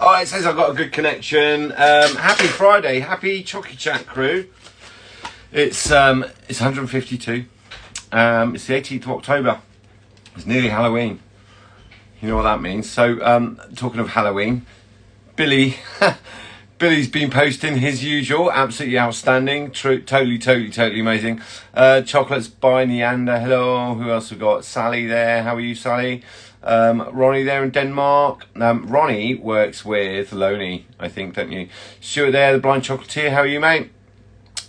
Oh, it says I've got a good connection. Happy Friday, happy Chocy Chat crew. It's 152. It's the 18th of October. It's nearly Halloween. You know what that means. So, talking of Halloween, Billy's been posting his usual, absolutely outstanding, totally amazing. Chocolates by Neander. Hello. Who else we got? Sally there. How are you, Sally? Ronnie there in Denmark. Ronnie works with Loney, I think, don't you? Stuart there, the blind chocolatier. How are you, mate?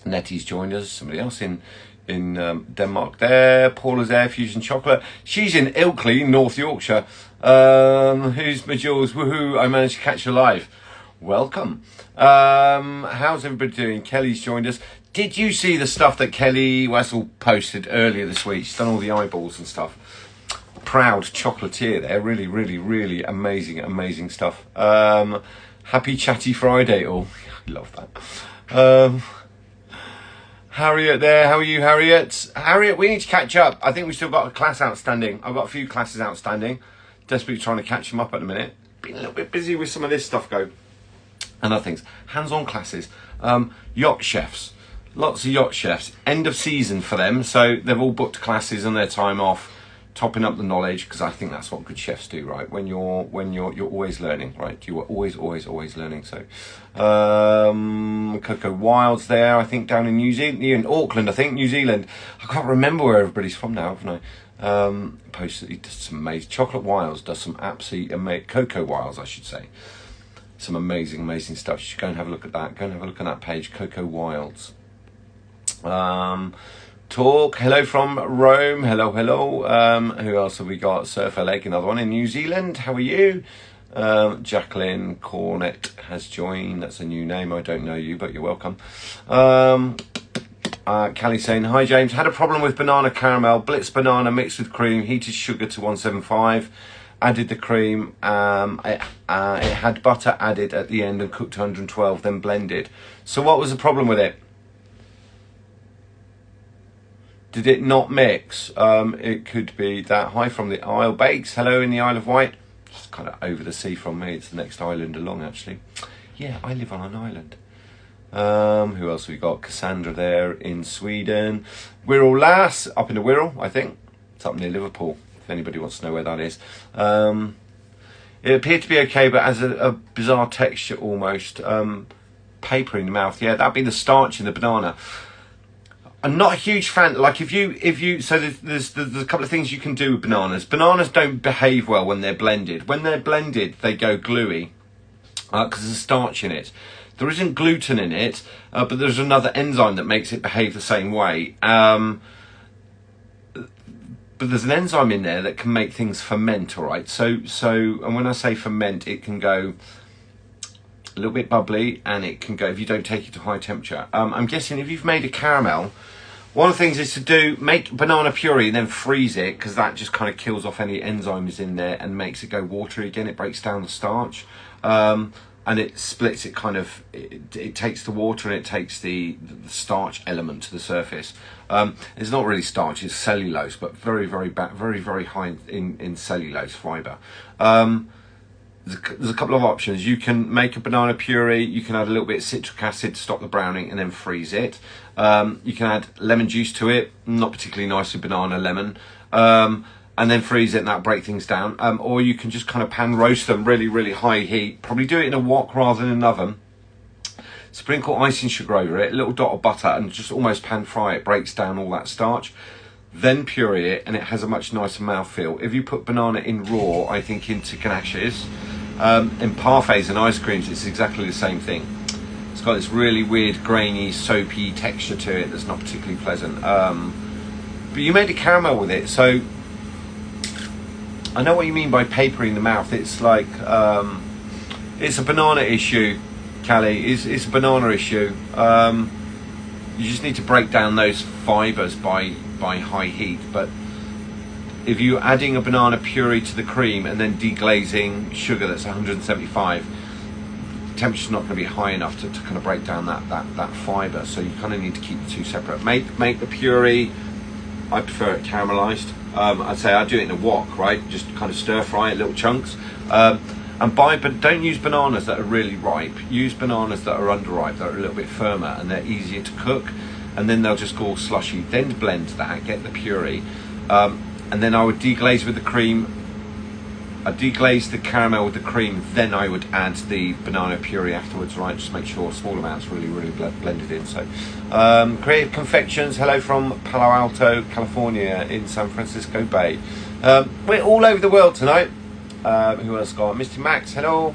Nettie's joined us. Somebody else in Denmark there. Paula's there, Fusion Chocolate. She's in Ilkley, North Yorkshire. Who's my Jules? Woohoo, I managed to catch her live. Welcome. How's everybody doing? Kelly's joined us. Did you see the stuff that Kelly Wessel posted earlier this week? She's done all the eyeballs and stuff. Proud chocolatier there. Really amazing stuff. Happy chatty Friday all. I love that. Harriet there. How are you, Harriet? Harriet, we need to catch up. I think we've still got a class outstanding. I've got a few classes outstanding. Desperately trying to catch them up at the minute. Been a little bit busy with some of this stuff and other things. Hands-on classes. Yacht chefs. Lots of yacht chefs. End of season for them. So they've all booked classes on their time off. Topping up the knowledge, because I think that's what good chefs do, right? When you're always learning, right? You are always learning. So, Coco Wild's there, I think, down in New Zealand, in Auckland, I think, New Zealand. I can't remember where everybody's from now, haven't I? Posted, he does some amazing. Chocolate Wilds does some absolutely amazing. Coco Wilds, I should say. Some amazing stuff. You should go and have a look at that. Go and have a look at that page, Coco Wilds. Talk. Hello from Rome. Hello. Who else have we got? Surfer Lake, another one in New Zealand. How are you? Jacqueline Cornett has joined. That's a new name. I don't know you, but you're welcome. Callie saying, hi James. Had a problem with banana caramel. Blitz banana mixed with cream. Heated sugar to 175. Added the cream. It had butter added at the end and cooked to 112. Then blended. So what was the problem with it? Did it not mix? It could be that. Hi from the Isle Bakes. Hello in the Isle of Wight. It's kind of over the sea from me. It's the next island along, actually. Yeah, I live on an island. Who else have we got? Cassandra there in Sweden. Wirral Lass, up in the Wirral, I think. It's up near Liverpool, if anybody wants to know where that is. It appeared to be okay, but has a bizarre texture almost. Paper in the mouth. Yeah, that'd be the starch in the banana. I'm not a huge fan. Like if you so there's a couple of things you can do with bananas. Bananas don't behave well when they're blended. When they're blended, they go gluey because there's starch in it. There isn't gluten in it, but there's another enzyme that makes it behave the same way. But there's an enzyme in there that can make things ferment. All right. So and when I say ferment, it can go a little bit bubbly, and it can go if you don't take it to high temperature. I'm guessing if you've made a caramel, one of the things is to make banana puree and then freeze it, because that just kind of kills off any enzymes in there and makes it go watery again. It breaks down the starch, and it splits it kind of. It takes the water and it takes the starch element to the surface. It's not really starch; it's cellulose, but very high in cellulose fibre. There's a couple of options. You can make a banana puree. You can add a little bit of citric acid to stop the browning and then freeze it. You can add lemon juice to it. Not particularly nice with banana lemon. And then freeze it and that'll break things down. Or you can just kind of pan roast them really high heat. Probably do it in a wok rather than an oven. Sprinkle icing sugar over it, a little dot of butter, and just almost pan fry it. Breaks down all that starch. Then puree it, and it has a much nicer mouthfeel. If you put banana in raw, I think into ganaches, in parfaits and ice creams, it's exactly the same thing. It's got this really weird, grainy, soapy texture to it that's not particularly pleasant. But you made a caramel with it, so I know what you mean by paper in the mouth. It's like it's a banana issue, Callie. It's a banana issue. You just need to break down those fibres by high heat. But if you're adding a banana puree to the cream and then deglazing sugar that's 175, the temperature's not going to be high enough to kind of break down that fibre. So you kind of need to keep the two separate. Make the puree. I prefer it caramelised. I'd say I do it in a wok, right? Just kind of stir fry it, little chunks. And And but don't use bananas that are really ripe. Use bananas that are underripe, that are a little bit firmer, and they're easier to cook. And then they'll just go all slushy. Then blend that, get the puree, and then I would deglaze with the cream. I deglaze the caramel with the cream, then I would add the banana puree afterwards, right? Just make sure small amounts really blended in. So, Creative Confections, hello from Palo Alto, California, in San Francisco Bay. We're all over the world tonight. Who else got? Mr. Max, hello.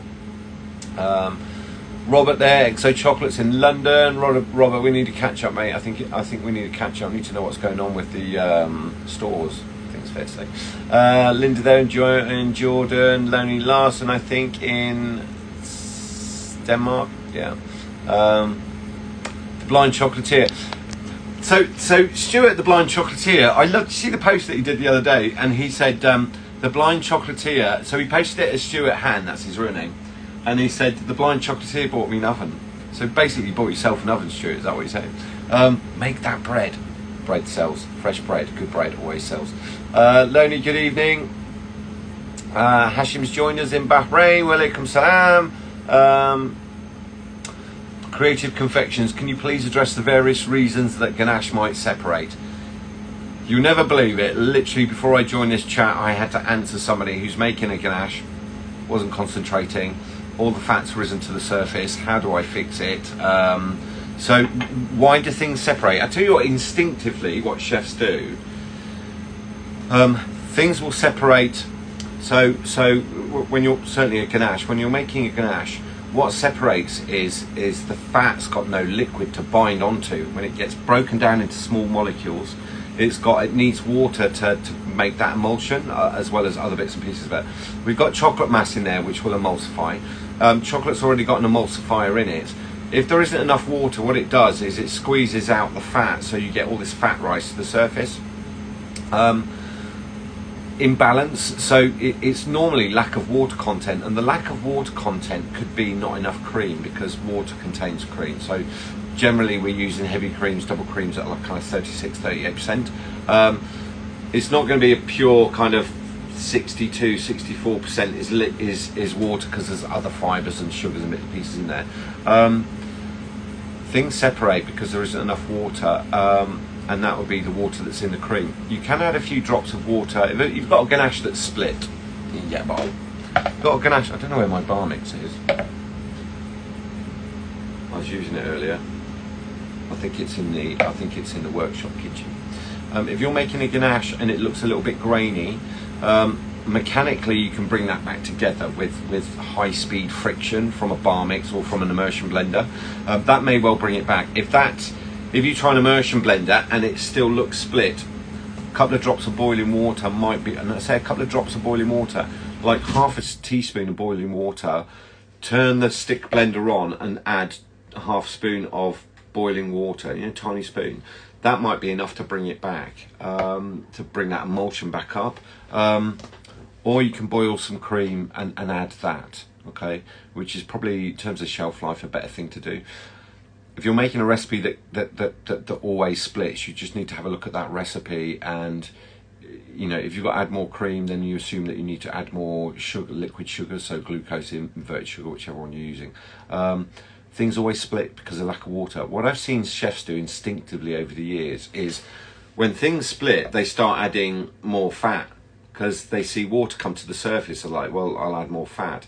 Robert there, Exo Chocolates in London. Robert, we need to catch up, mate. I think we need to catch up. We need to know what's going on with the stores. Fair to say. Linda there in Jordan. Lonely Larson, I think, in Denmark. Yeah. The Blind Chocolatier. So Stuart, the Blind Chocolatier, I loved to see the post that he did the other day, and he said the Blind Chocolatier. So he posted it as Stuart Han, that's his real name, and he said the Blind Chocolatier bought me an oven. So basically, you bought yourself an oven, Stuart. Is that what he said? Make that bread. Bread sells. Fresh bread, good bread always sells. Lonely, good evening. Hashim's joined us in Bahrain. Walaikum salam. Creative Confections, can you please address the various reasons that ganache might separate? You'll never believe it. Literally, before I joined this chat, I had to answer somebody who's making a ganache, wasn't concentrating, all the fat's risen to the surface. How do I fix it? So why do things separate? I tell you what, instinctively, what chefs do, things will separate. So when you're, certainly a ganache, when you're making a ganache, what separates is the fat's got no liquid to bind onto. When it gets broken down into small molecules, it needs water to make that emulsion, as well as other bits and pieces of it. We've got chocolate mass in there, which will emulsify. Chocolate's already got an emulsifier in it. If there isn't enough water, what it does is it squeezes out the fat, so you get all this fat rise to the surface. Imbalance, so it's normally lack of water content, and the lack of water content could be not enough cream, because water contains cream. So generally we're using heavy creams, double creams at like kind of 36-38%. It's not going to be a pure kind of 62-64% is water, because there's other fibres and sugars and bits and pieces in there. Things separate because there isn't enough water, and that would be the water that's in the cream. You can add a few drops of water. If you've got a ganache that's split, yeah, but I've got a ganache. I don't know where my bar mix is. I was using it earlier. I think it's in the workshop kitchen. If you're making a ganache and it looks a little bit grainy, mechanically you can bring that back together with high-speed friction from a bar mix or from an immersion blender. That may well bring it back. If you try an immersion blender and it still looks split, a couple of drops of boiling water might be, and I say a couple of drops of boiling water, like half a teaspoon of boiling water, turn the stick blender on and add a half spoon of boiling water, tiny spoon. That might be enough to bring it back, to bring that emulsion back up. Or you can boil some cream and add that, okay? Which is probably, in terms of shelf life, a better thing to do. If you're making a recipe that always splits, you just need to have a look at that recipe, and if you've got to add more cream, then you assume that you need to add more sugar, liquid sugar, so glucose, inverted sugar, whichever one you're using. Things always split because of lack of water. What I've seen chefs do instinctively over the years is when things split, they start adding more fat because they see water come to the surface. They're like, well, I'll add more fat.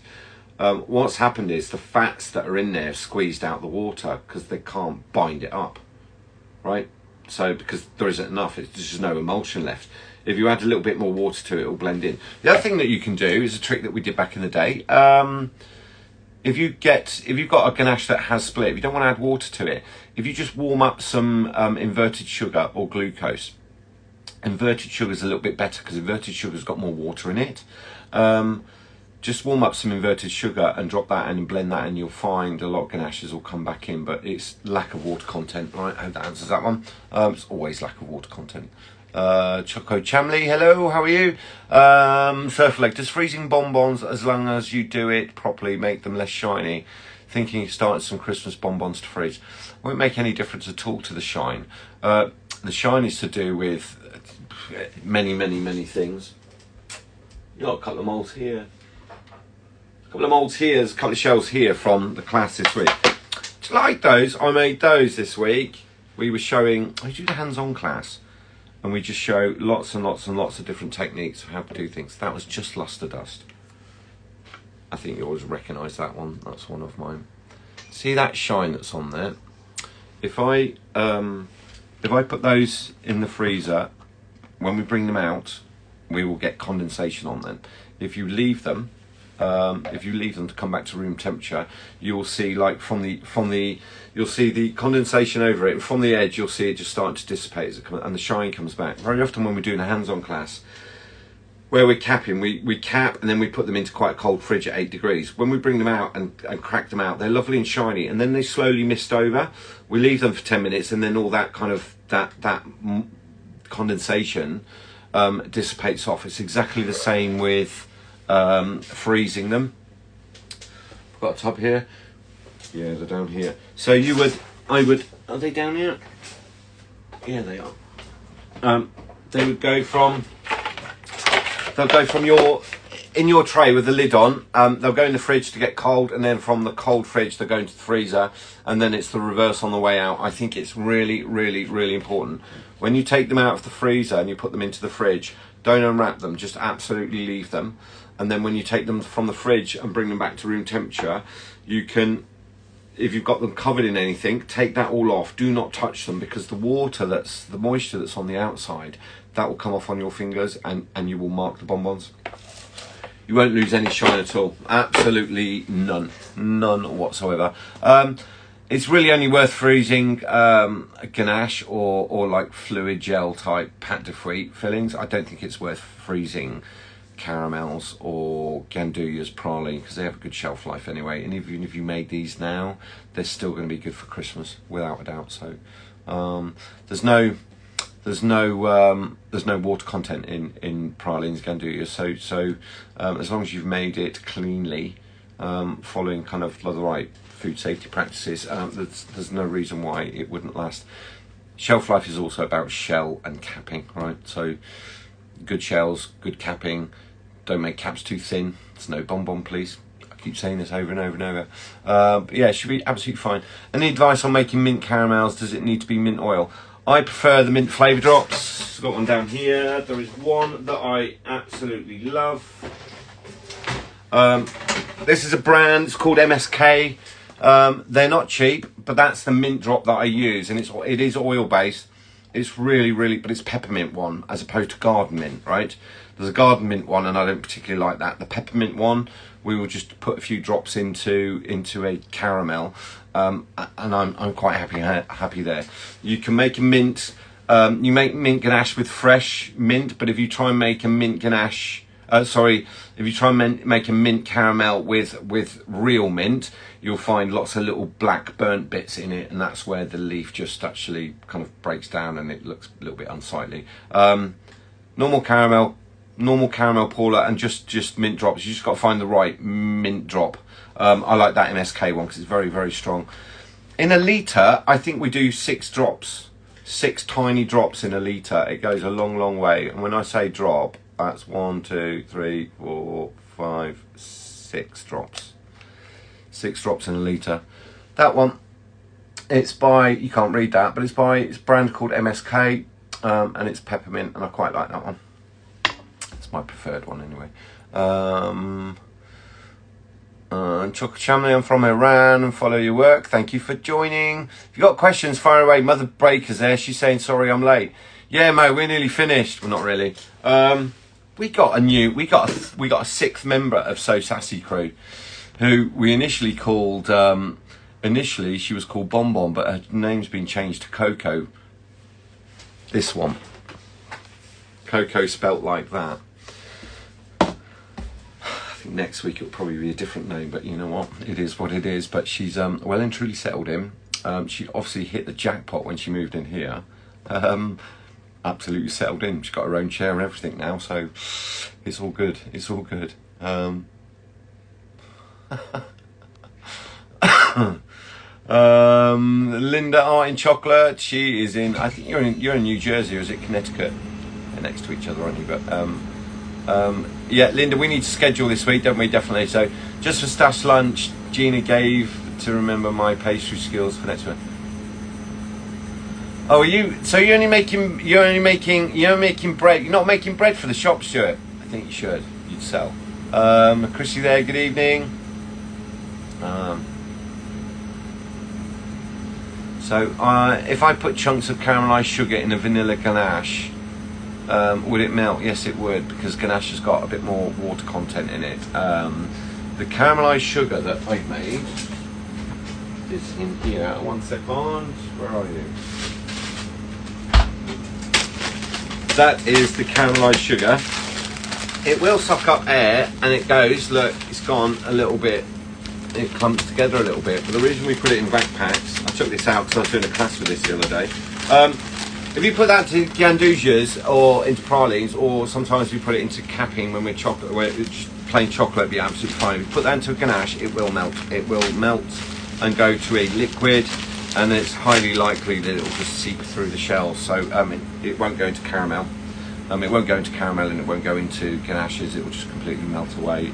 What's happened is the fats that are in there have squeezed out the water because they can't bind it up, right? So because there isn't enough, there's just no emulsion left. If you add a little bit more water to it, it'll blend in. The other thing that you can do is a trick that we did back in the day. If you've got a ganache that has split, if you don't want to add water to it, if you just warm up some inverted sugar or glucose. Inverted sugar is a little bit better because inverted sugar's got more water in it. Just warm up some inverted sugar and drop that in and blend that, and you'll find a lot of ganaches will come back in, but it's lack of water content, right? I hope that answers that one. It's always lack of water content. Choco Chamley, hello, how are you? Surfleg, does freezing bonbons, as long as you do it properly, make them less shiny? Thinking of starting some Christmas bonbons to freeze. Won't make any difference at all to the shine. The shine is to do with many things. You got a couple of moles here. couple of molds here, there's a couple of shells here from the class this week. Do you like those? I made those this week. We were showing, I do the hands-on class, and we just show lots and lots and lots of different techniques of how to do things. That was just luster dust. I think you always recognise that one. That's one of mine. See that shine that's on there? If I put those in the freezer, when we bring them out, we will get condensation on them. If you leave them to come back to room temperature, you will see like you'll see the condensation over it, and from the edge you'll see it just starting to dissipate as it comes, and the shine comes back. Very often when we're doing a hands-on class, where we're capping, we cap and then we put them into quite a cold fridge at 8 degrees. When we bring them out and crack them out, they're lovely and shiny, and then they slowly mist over. We leave them for 10 minutes, and then all that kind of that condensation dissipates off. It's exactly the same with freezing them. I've got a tub here. Yeah, they're down here. So are they down here? Yeah, they are. They would go from, in your tray with the lid on, they'll go in the fridge to get cold, and then from the cold fridge they'll go into the freezer, and then it's the reverse on the way out. I think it's really, really, really important. When you take them out of the freezer and you put them into the fridge, don't unwrap them, just absolutely leave them. And then when you take them from the fridge and bring them back to room temperature, you can, if you've got them covered in anything, take that all off. Do not touch them, because the moisture that's on the outside, that will come off on your fingers, and you will mark the bonbons. You won't lose any shine at all. Absolutely none whatsoever. It's really only worth freezing a ganache or like fluid gel type pâte de fruits fillings. I don't think it's worth freezing caramels or gandouillas praline, because they have a good shelf life anyway, and even if you made these now, they're still going to be good for Christmas without a doubt. So there's no water content in pralines, gandouillas, so as long as you've made it cleanly, following kind of the right food safety practices, there's no reason why it wouldn't last. Shelf life is also about shell and capping, right? So good shells, good capping. Don't make caps too thin. It's no bonbon, please. I keep saying this over and over and over. But yeah, it should be absolutely fine. Any advice on making mint caramels? Does it need to be mint oil? I prefer the mint flavour drops. I've got one down here. There is one that I absolutely love. This is a brand, it's called MSK. They're not cheap, but that's the mint drop that I use, and it is oil based. It's really, but it's peppermint one as opposed to garden mint, right? There's a garden mint one, and I don't particularly like that. The peppermint one, we will just put a few drops into a caramel, and I'm quite happy there. You can make a mint. You make mint ganache with fresh mint, but if you try and make a mint ganache, if you try and make a mint caramel with real mint, you'll find lots of little black burnt bits in it, and that's where the leaf just actually kind of breaks down and it looks a little bit unsightly. Normal caramel Paula, and just mint drops. You just got to find the right mint drop. I like that MSK one because it's very, very strong. In a litre, I think we do 6 drops, 6 tiny drops in a litre. It goes a long way. And when I say drop, that's 1, 2, 3, 4, 5, 6 drops. 6 drops in a litre. That one, it's by, you can't read that, but it's a brand called MSK, and it's peppermint, and I quite like that one. It's my preferred one anyway. Chocy Chat, I'm from Iran and follow your work. Thank you for joining. If you've got questions, fire away. Mother Breaker's there. She's saying, sorry, I'm late. Yeah, mate, we're nearly finished. Well, not really. We got a 6th member of So Sassy crew, who we initially called, initially she was called Bonbon, but her name's been changed to Coco. This one. Coco spelt like that. I think next week it'll probably be a different name, but you know what? It is what it is. But she's well and truly settled in. She obviously hit the jackpot when she moved in here. Absolutely settled in. She's got her own chair and everything now, so it's all good. It's all good. Linda Art in Chocolate. She is in. I think you're in New Jersey, or is it Connecticut? They're next to each other, aren't you? But Yeah, Linda, we need to schedule this week, don't we? Definitely. So just for stash lunch, Gina gave to remember my pastry skills for next week. Oh, are you? So you're only making bread. You're not making bread for the shop, Stuart. I think you should. You'd sell. Chrissy there. Good evening. So if I put chunks of caramelized sugar in a vanilla ganache, would it melt? Yes, it would, because ganache has got a bit more water content in it. The caramelized sugar that I've made is in here. 1 second. Where are you? That is the caramelized sugar. It will suck up air, and it goes. Look, it's gone a little bit. It clumps together a little bit. But the reason we put it in backpacks, I took this out because I was doing a class with this the other day. If you put that to gandujas or into pralines, or sometimes we put it into capping when we're chocolate, where it's just plain chocolate, it'd be absolutely fine. If you put that into a ganache, it will melt. It will melt and go to a liquid, and it's highly likely that it will just seep through the shell. So it won't go into caramel. It won't go into caramel, and it won't go into ganaches. It will just completely melt away.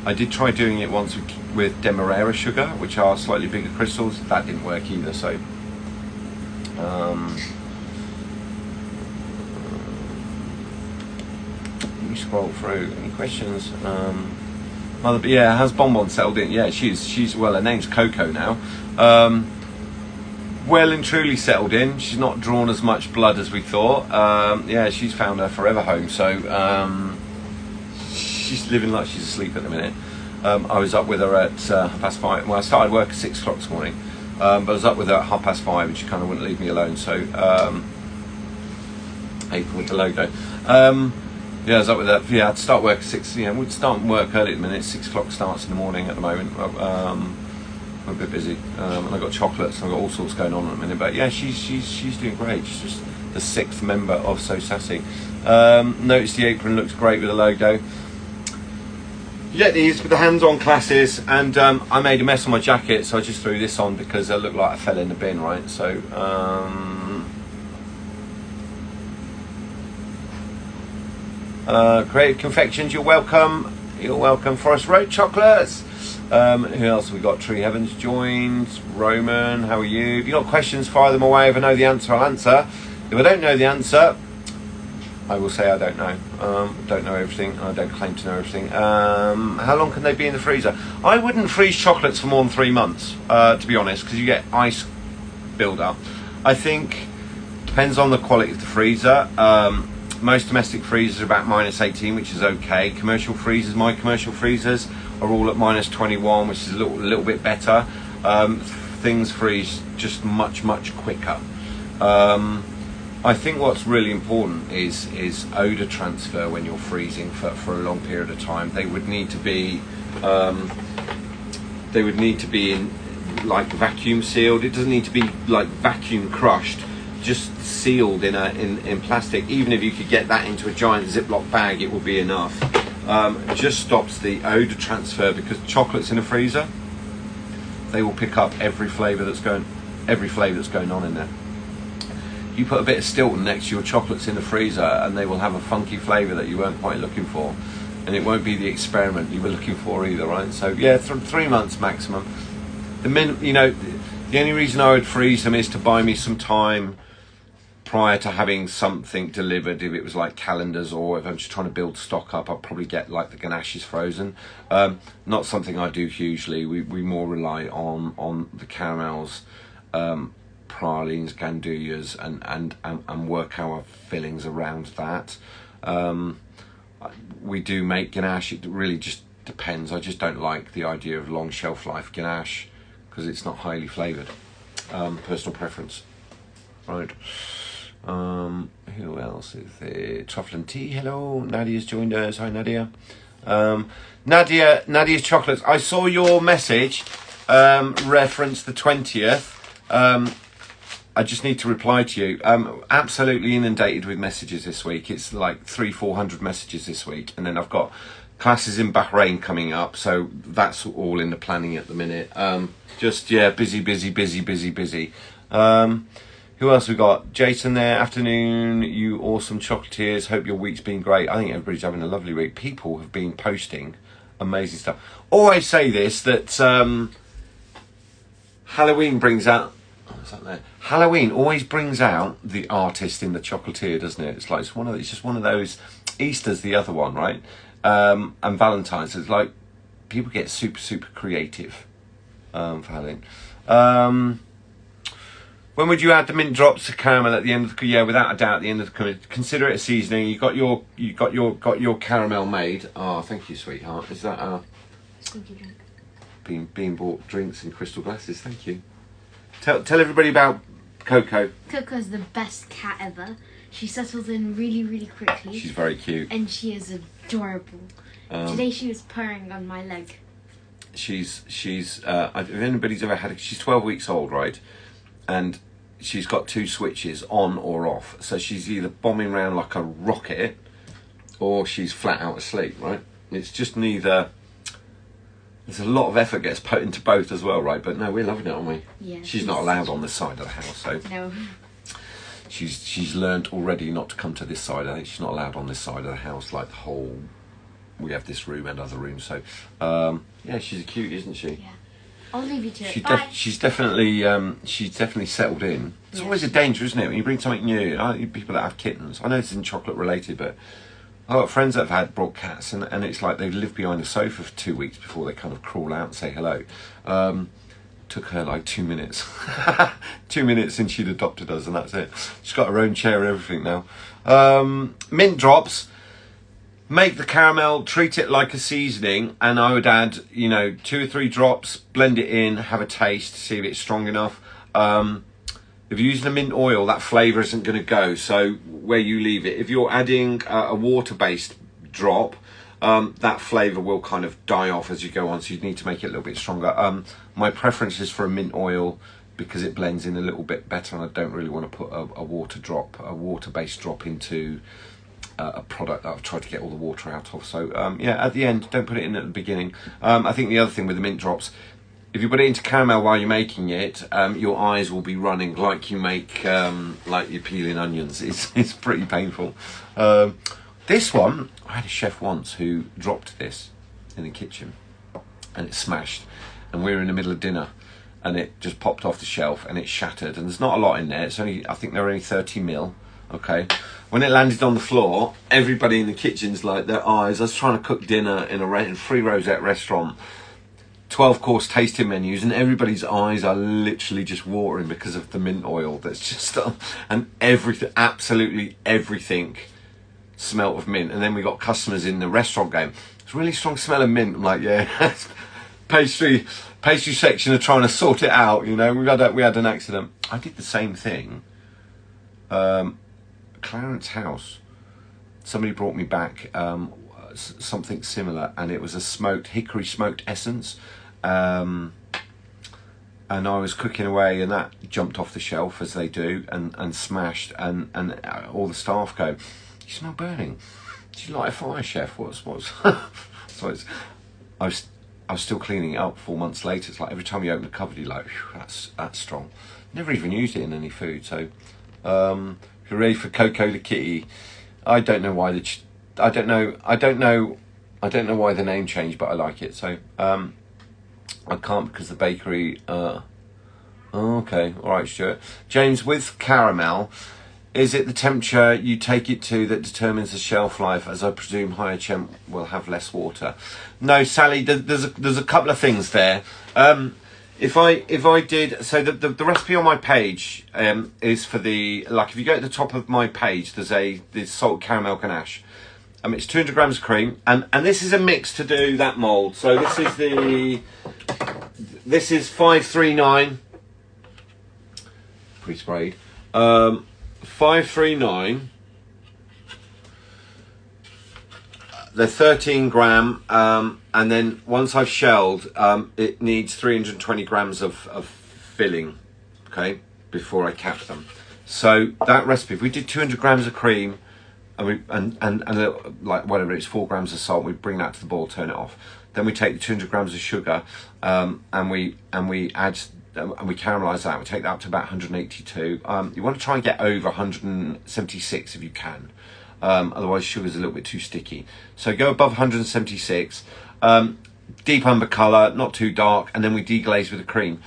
I did try doing it once with demerara sugar, which are slightly bigger crystals. That didn't work either. So. Let me scroll through. Any questions? Mother, yeah, has Bonbon settled in? Yeah, she's well. Her name's Coco now. Well and truly settled in. She's not drawn as much blood as we thought. Yeah, she's found her forever home. So she's living like she's asleep at the minute. I was up with her at 5:30. Well, I started work at 6 o'clock this morning. But I was up with her at 5:30, and she kind of wouldn't leave me alone. So, April with the logo. Yeah, I was up with her. Yeah, I'd start work at 6. Yeah, we'd start work early at the minute. 6 o'clock starts in the morning at the moment. I'm a bit busy, and I've got chocolates, and I've got all sorts going on at the minute. But yeah, she's doing great. She's just the 6th member of So Sassy. Notice the apron looks great with the logo. You get these with the hands-on classes, and I made a mess on my jacket, so I just threw this on because I looked like I fell in the bin, right? So, Creative Confections, you're welcome. You're welcome. Forest Road Chocolates. Who else have we got? Tree Heavens joined. Roman, how are you? If you've got questions, fire them away. If I know the answer, I'll answer. If I don't know the answer, I will say I don't know. Don't know everything. I don't claim to know everything. How long can they be in the freezer? I wouldn't freeze chocolates for more than 3 months, to be honest, because you get ice build-up. I think depends on the quality of the freezer. Most domestic freezers are about -18, which is okay. Commercial freezers, my commercial freezers are all at -21, which is a little bit better. Things freeze just much quicker. I think what's really important is odour transfer when you're freezing for a long period of time. They would need to be in like vacuum sealed. It doesn't need to be like vacuum crushed, just sealed in plastic. Even if you could get that into a giant Ziploc bag, it would be enough. It just stops the odour transfer, because chocolates in a freezer, they will pick up every flavour that's going on in there. You put a bit of Stilton next to your chocolates in the freezer, and they will have a funky flavour that you weren't quite looking for, and it won't be the experiment you were looking for either, right? So yeah, 3 months maximum. The only reason I would freeze them is to buy me some time prior to having something delivered. If it was like calendars, or if I'm just trying to build stock up, I'll probably get like the ganaches frozen. Not something I do hugely. We more rely on the caramels, pralines, gandujas, and work our fillings around that. We do make ganache. It really just depends. I just don't like the idea of long shelf life ganache because it's not highly flavoured. Personal preference, right? Who else is there? Truffle and Tea, hello. Nadia's joined us. Hi, Nadia. Nadia's chocolates. I saw your message, reference the 20th. I just need to reply to you. Absolutely inundated with messages this week. It's like 300-400 messages this week. And then I've got classes in Bahrain coming up. So that's all in the planning at the minute. Busy. Who else we got? Jason there. Afternoon, you awesome chocolatiers. Hope your week's been great. I think everybody's having a lovely week. People have been posting amazing stuff. Always say this, that Halloween brings out... What's that there? Halloween always brings out the artist in the chocolatier, doesn't it? It's like it's just one of those. Easter's the other one, right? And Valentine's. It's like people get super creative for Halloween. When would you add the mint drops to caramel at the end of the? Yeah, without a doubt, at the end of the. Consider it a seasoning. You got your caramel made. Oh, thank you, sweetheart. Is that Stinky drink. Being bought drinks in crystal glasses? Thank you. Tell everybody about Coco. Coco's the best cat ever. She settles in really quickly. She's very cute. And she is adorable. Today she was purring on my leg. She's if anybody's ever had she's 12 weeks old, right? And she's got two switches, on or off. So she's either bombing around like a rocket or she's flat out asleep, right? It's just neither. There's a lot of effort gets put into both as well, right? But no, we're loving it, aren't we? Yeah. She's not allowed on this side of the house, so No. she's learnt already not to come to this side. I think she's not allowed on this side of the house, like the whole. We have this room and other rooms, so yeah, she's cute, isn't she? Yeah. I'll leave you to it. Bye. She's definitely settled in. It's always a danger, isn't it, when you bring something new? People that have kittens. I know this isn't chocolate related, but I've got friends that have brought cats, and it's like they live behind the sofa for 2 weeks before they kind of crawl out and say hello. Took her like 2 minutes. 2 minutes since she'd adopted us, and that's it. She's got her own chair and everything now. Mint drops. Make the caramel, treat it like a seasoning, and I would add, 2 or 3 drops, blend it in, have a taste, see if it's strong enough. If you're using a mint oil, that flavour isn't going to go, so where you leave it. If you're adding a water-based drop, that flavour will kind of die off as you go on, so you need to make it a little bit stronger. My preference is for a mint oil because it blends in a little bit better, and I don't really want to put a water-based drop into a product that I've tried to get all the water out of. So yeah, at the end, don't put it in at the beginning. I think the other thing with the mint drops, if you put it into caramel while you're making it, your eyes will be running like you make like you're peeling onions. It's pretty painful. This one, I had a chef once who dropped this in the kitchen and it smashed, and we were in the middle of dinner and it just popped off the shelf and it shattered, and there's not a lot in there. It's only, I think they're only 30ml. Okay, when it landed on the floor, everybody in the kitchen's like, their eyes. I was trying to cook dinner in a free rosette restaurant, 12-course tasting menus, and everybody's eyes are literally just watering because of the mint oil that's just and everything, absolutely everything smelt of mint. And then we got customers in the restaurant going, it's a really strong smell of mint. I'm like, yeah, pastry section are trying to sort it out. We had an accident. I did the same thing. Clarence House, somebody brought me back something similar, and it was a hickory smoked essence, and I was cooking away and that jumped off the shelf, as they do, and smashed, and all the staff go, you smell burning, do you light a fire, chef? What's so I was still cleaning it up 4 months later. It's like every time you open the cupboard you're like, that's strong. Never even used it in any food. So if you're ready for Coco the kitty, I don't know why I don't know why the name changed, but I like it. So I can't because the bakery. Okay, all right, Stuart. James, with caramel, is it the temperature you take it to that determines the shelf life? As I presume higher temp will have less water. No, Sally, there's a couple of things there. If I did, so the recipe on my page is for the, like, if you go to the top of my page, there's salt caramel ganache. It's 200 grams of cream, and this is a mix to do that mould. So this is 539 pre-sprayed, 539. They're 13 gram, and then once I've shelled, it needs 320 grams of filling, okay, before I cap them. So that recipe, if we did 200 grams of cream, and like whatever, it's 4 grams of salt, we bring that to the boil, turn it off. Then we take the 200 grams of sugar, and we add and we caramelise that. We take that up to about 182. You want to try and get over 176 if you can. Otherwise sugar's a little bit too sticky. So go above 176. Deep umber colour, not too dark, and then we deglaze with the cream.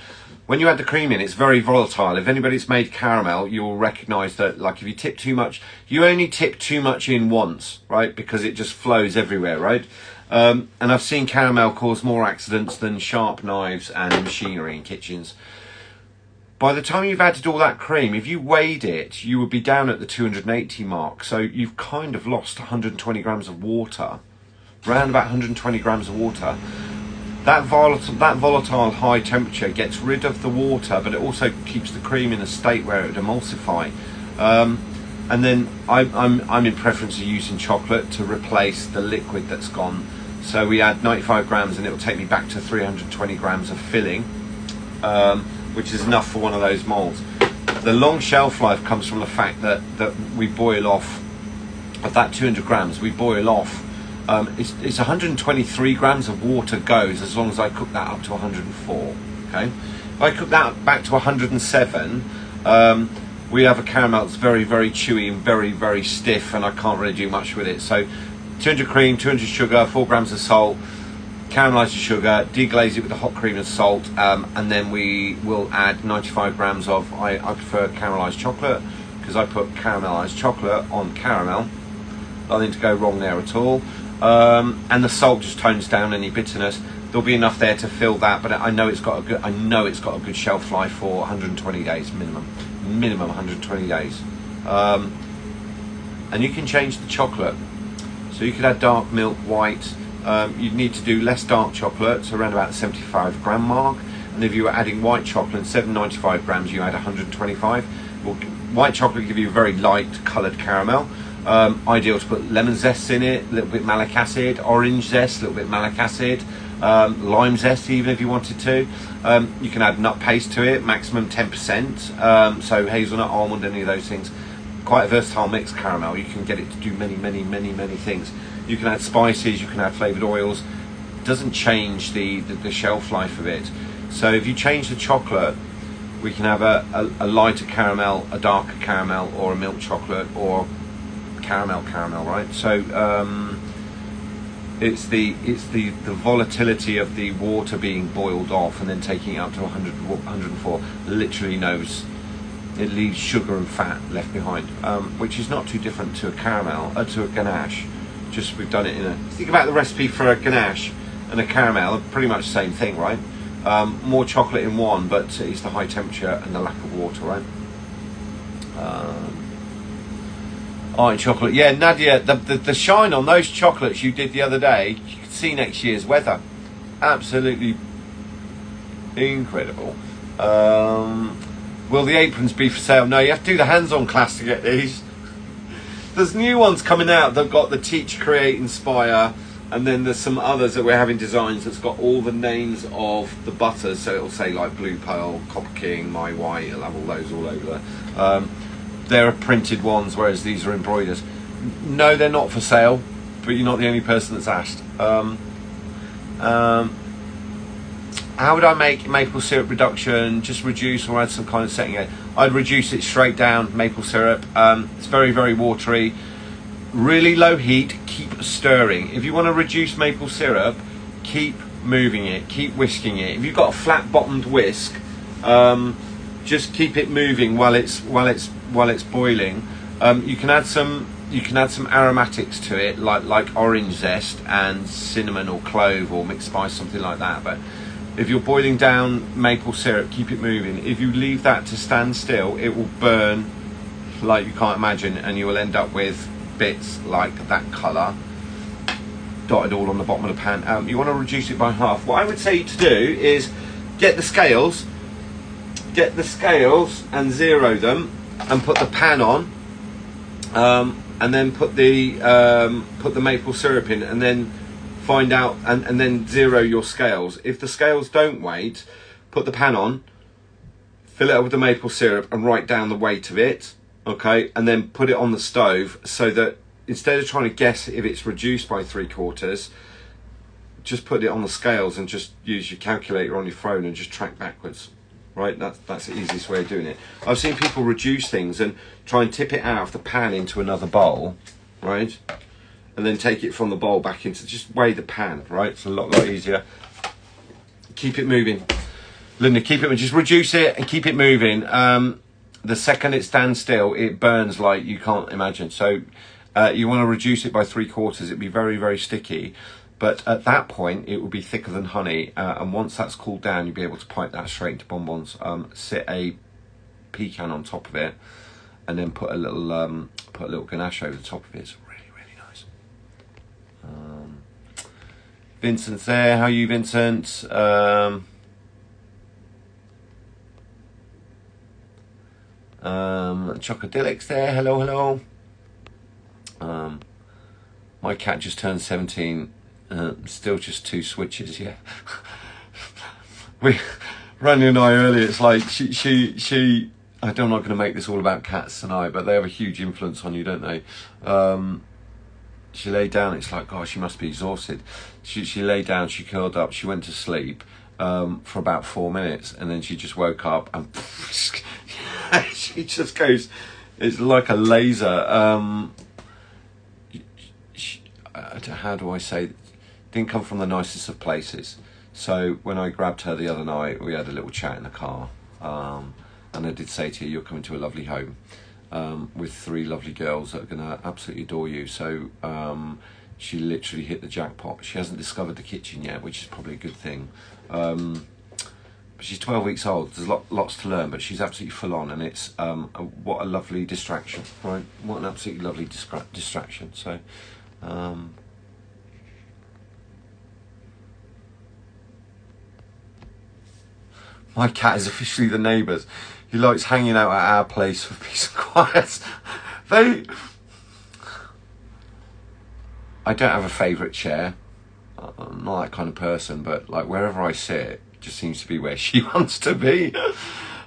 When you add the cream in, it's very volatile. If anybody's made caramel, you'll recognise that, like, if you tip too much, you only tip too much in once, right? Because it just flows everywhere, right? And I've seen caramel cause more accidents than sharp knives and machinery in kitchens. By the time you've added all that cream, if you weighed it, you would be down at the 280 mark. So you've kind of lost 120 grams of water, around about 120 grams of water. That volatile high temperature gets rid of the water, but it also keeps the cream in a state where it would emulsify. And then I'm in preference of using chocolate to replace the liquid that's gone. So we add 95 grams and it will take me back to 320 grams of filling, which is enough for one of those molds. The long shelf life comes from the fact that we boil off, of that 200 grams, we boil off, it's 123 grams of water goes as long as I cook that up to 104, okay? If I cook that back to 107, we have a caramel that's very, very chewy and very, very stiff, and I can't really do much with it. So 200 cream, 200 sugar, 4 grams of salt, caramelise the sugar, deglaze it with the hot cream and salt, and then we will add 95 grams of, I prefer caramelised chocolate, because I put caramelised chocolate on caramel. Nothing to go wrong there at all. And the salt just tones down any bitterness. There'll be enough there to fill that, but I know it's got a good shelf life for 120 days minimum 120 days. And you can change the chocolate, so you could add dark milk, white. You'd need to do less dark chocolate, so around about the 75 gram mark, and if you were adding white chocolate instead of 95 grams, you add 125. Well, white chocolate will give you a very light coloured caramel. Ideal to put lemon zest in it, a little bit malic acid, orange zest, a little bit malic acid, lime zest even if you wanted to. You can add nut paste to it, maximum 10%, so hazelnut, almond, any of those things. Quite a versatile mixed caramel. You can get it to do many things. You can add spices, you can add flavoured oils. It doesn't change the shelf life of it. So if you change the chocolate, we can have a lighter caramel, a darker caramel, or a milk chocolate, or caramel, right? So it's the volatility of the water being boiled off and then taking it up to 104 literally knows it leaves sugar and fat left behind, which is not too different to a caramel, to a ganache. Just we've done it in a, think about the recipe for a ganache and a caramel, pretty much the same thing, right? More chocolate in one, but it's the high temperature and the lack of water, right? Chocolate, yeah, Nadia, the shine on those chocolates you did the other day, you could see next year's weather. Absolutely incredible. Will the aprons be for sale? No, you have to do the hands-on class to get these. There's new ones coming out that got the Teach, Create, Inspire, and then there's some others that we're having designs that's got all the names of the butters, so it'll say like Blue Pearl, Copper King, My White, it'll have all those all over there. There are printed ones, whereas these are embroidered. No, they're not for sale, but you're not the only person that's asked. How would I make maple syrup reduction? Just reduce or add some kind of setting? I'd reduce it straight down, maple syrup. It's very, very watery. Really low heat, keep stirring. If you want to reduce maple syrup, keep moving it, keep whisking it. If you've got a flat bottomed whisk, just keep it moving while it's boiling. You can add some aromatics to it, like orange zest and cinnamon or clove or mixed spice, something like that. But if you're boiling down maple syrup, keep it moving. If you leave that to stand still, it will burn like you can't imagine, and you will end up with bits like that colour dotted all on the bottom of the pan. You want to reduce it by half. What I would say to do is get the scales and zero them and put the pan on, and then put the maple syrup in, and then find out and then zero your scales. If the scales don't weight, put the pan on, fill it up with the maple syrup and write down the weight of it, okay, and then put it on the stove, so that instead of trying to guess if it's reduced by 3/4, just put it on the scales and just use your calculator on your phone and just track backwards. right? That's the easiest way of doing it. I've seen people reduce things and try and tip it out of the pan into another bowl, right? And then take it from the bowl back into, just weigh the pan, right? It's a lot easier. Keep it moving. Linda, keep it, just reduce it and keep it moving. The second it stands still, it burns like you can't imagine. So you want to reduce it by 3/4. It'd be very, very sticky. But at that point, it will be thicker than honey. And once that's cooled down, you'll be able to pipe that straight into bonbons. Sit a pecan on top of it, and then put a little ganache over the top of it. It's really, really nice. Vincent's there. How are you, Vincent? Chocodilic's there. Hello, hello. My cat just turned 17. Still just 2 switches, yeah. Randy and I earlier, it's like she I'm not going to make this all about cats tonight, but they have a huge influence on you, don't they? She lay down, it's like, gosh, she must be exhausted. She lay down, she curled up, she went to sleep for about 4 minutes, and then she just woke up and she just goes, it's like a laser. How do I say, didn't come from the nicest of places. So when I grabbed her the other night, we had a little chat in the car, and I did say to her, you're coming to a lovely home with 3 lovely girls that are going to absolutely adore you. So she literally hit the jackpot. She hasn't discovered the kitchen yet, which is probably a good thing. But she's 12 weeks old. There's lots to learn, but she's absolutely full on, and it's what a lovely distraction, right? What an absolutely lovely distraction. So my cat is officially the neighbours. He likes hanging out at our place for peace and quiet. I don't have a favourite chair. I'm not that kind of person, but like wherever I sit, just seems to be where she wants to be.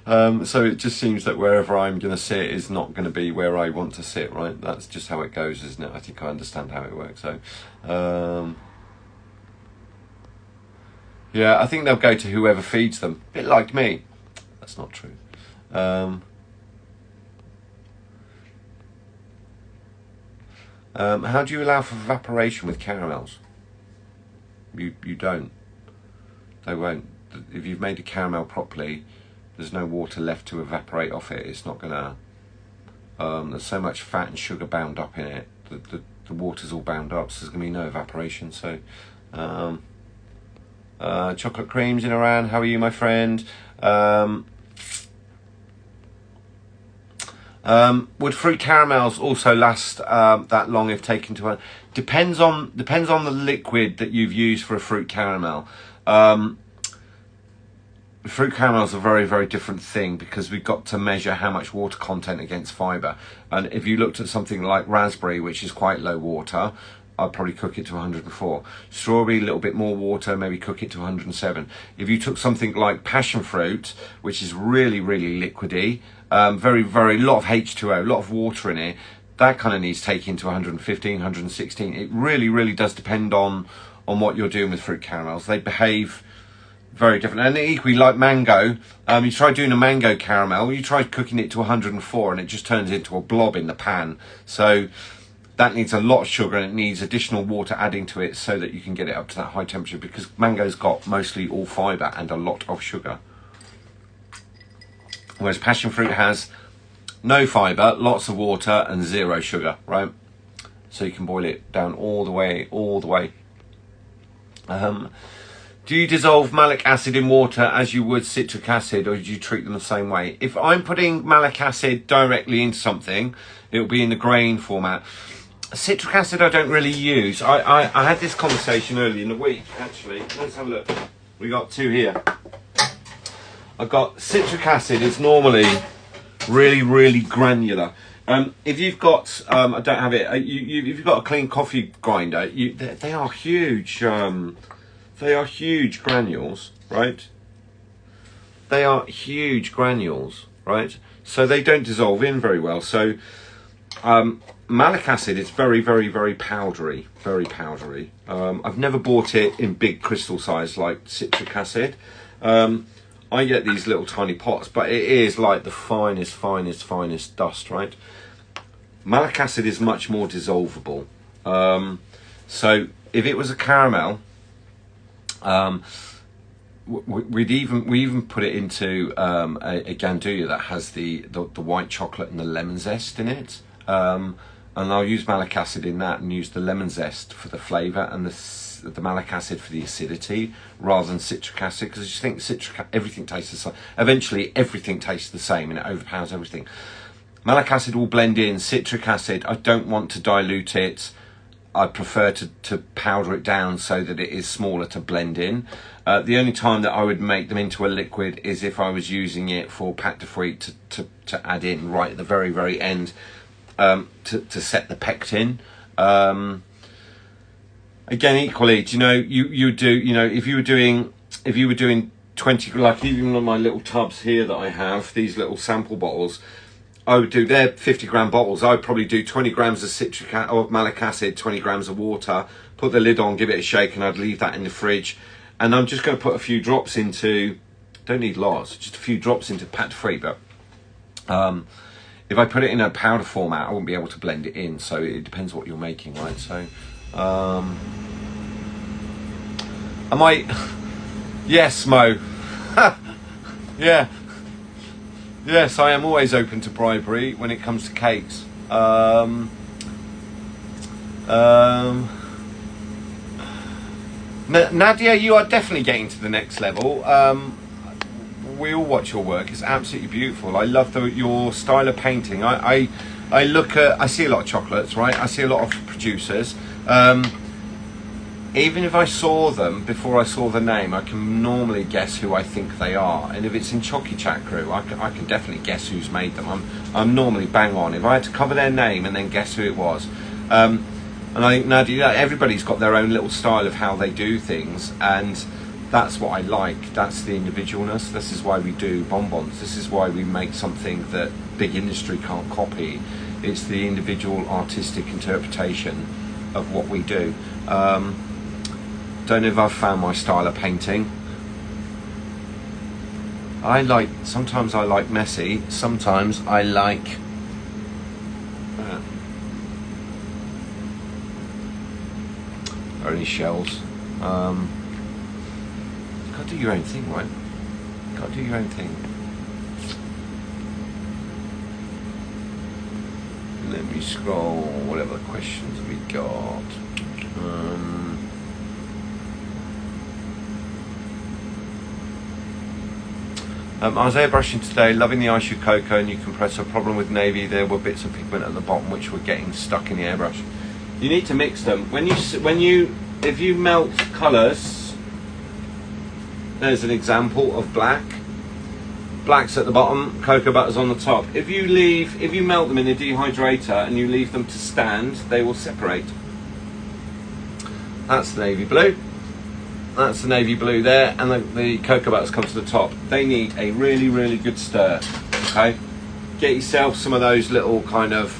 So it just seems that wherever I'm going to sit is not going to be where I want to sit, right? That's just how it goes, isn't it? I think I understand how it works. So, yeah, I think they'll go to whoever feeds them. A bit like me. That's not true. How do you allow for evaporation with caramels? You don't. They won't. If you've made a caramel properly, there's no water left to evaporate off it. It's not gonna. There's so much fat and sugar bound up in it. The water's all bound up, so there's gonna be no evaporation. So, chocolate creams in Iran. How are you, my friend? Would fruit caramels also last that long if taken to a? Depends on the liquid that you've used for a fruit caramel. Fruit caramels are a very, very different thing because we've got to measure how much water content against fibre. And if you looked at something like raspberry, which is quite low water, I'd probably cook it to 104. Strawberry, a little bit more water, maybe cook it to 107. If you took something like passion fruit, which is really, really liquidy, very, very, lot of H2O, a lot of water in it, that kind of needs taking to 115, 116. It really, really does depend on what you're doing with fruit caramels. They behave very different. And equally, like mango, you try doing a mango caramel, you try cooking it to 104 and it just turns into a blob in the pan. So that needs a lot of sugar and it needs additional water adding to it so that you can get it up to that high temperature, because mango's got mostly all fibre and a lot of sugar. Whereas passion fruit has no fibre, lots of water and 0 sugar, right? So you can boil it down all the way. Do you dissolve malic acid in water as you would citric acid, or do you treat them the same way? If I'm putting malic acid directly into something, it'll be in the grain format. Citric acid I don't really use. I had this conversation early in the week, actually. Let's have a look. We got 2 here. I've got citric acid. It's normally really, really granular. If you've got, I don't have it. If you've got a clean coffee grinder, they are huge. They are huge granules, right? They are huge granules, right? So they don't dissolve in very well. So malic acid is very, very, very powdery, very powdery. I've never bought it in big crystal size like citric acid. I get these little tiny pots, but it is like the finest dust, right? Malic acid is much more dissolvable. So if it was a caramel, we even put it into a gandouille that has the white chocolate and the lemon zest in it. And I'll use malic acid in that and use the lemon zest for the flavour and the malic acid for the acidity rather than citric acid, because I just think everything tastes the same. Eventually everything tastes the same and it overpowers everything. Malic acid will blend in. Citric acid, I don't want to dilute it. I prefer to powder it down so that it is smaller to blend in. The only time that I would make them into a liquid is if I was using it for pâte de fruits to add in right at the very end to set the pectin. Again, equally, you know, you do, you know, if you were doing 20, like even on my little tubs here that I have, these little sample bottles, I would do, they're 50-gram bottles. I would probably do 20 grams of malic acid, 20 grams of water, put the lid on, give it a shake, and I'd leave that in the fridge. And I'm just going to put a few drops into, don't need lots, just a few drops into pâte de fruits. But if I put it in a powder format, I wouldn't be able to blend it in. So it depends what you're making, right? So I might, yes, Mo. Yeah. Yes, I am always open to bribery when it comes to cakes. Nadia, you are definitely getting to the next level. We all watch your work. It's absolutely beautiful. I love your style of painting. I see a lot of chocolates, right? I see a lot of producers. Even if I saw them before I saw the name, I can normally guess who I think they are. And if it's in Chocy Chat crew, I can definitely guess who's made them. I'm normally bang on. If I had to cover their name and then guess who it was. And I think Nadia, everybody's got their own little style of how they do things, and that's what I like. That's the individualness. This is why we do bonbons. This is why we make something that big industry can't copy. It's the individual artistic interpretation of what we do. Don't know if I've found my style of painting. Sometimes I like messy, sometimes I like only shells. Gotta do your own thing, right? Gotta do your own thing. Let me scroll. What other questions have we got? I was airbrushing today, loving the Aishu cocoa and new compressor. Problem with navy, there were bits of pigment at the bottom which were getting stuck in the airbrush. You need to mix them. If you melt colours, there's an example of black. Black's at the bottom, cocoa butter's on the top. If you melt them in a dehydrator and you leave them to stand, they will separate. That's the navy blue. That's the navy blue there, and the cocoa butters come to the top. They need a really good stir. Okay, get yourself some of those little kind of,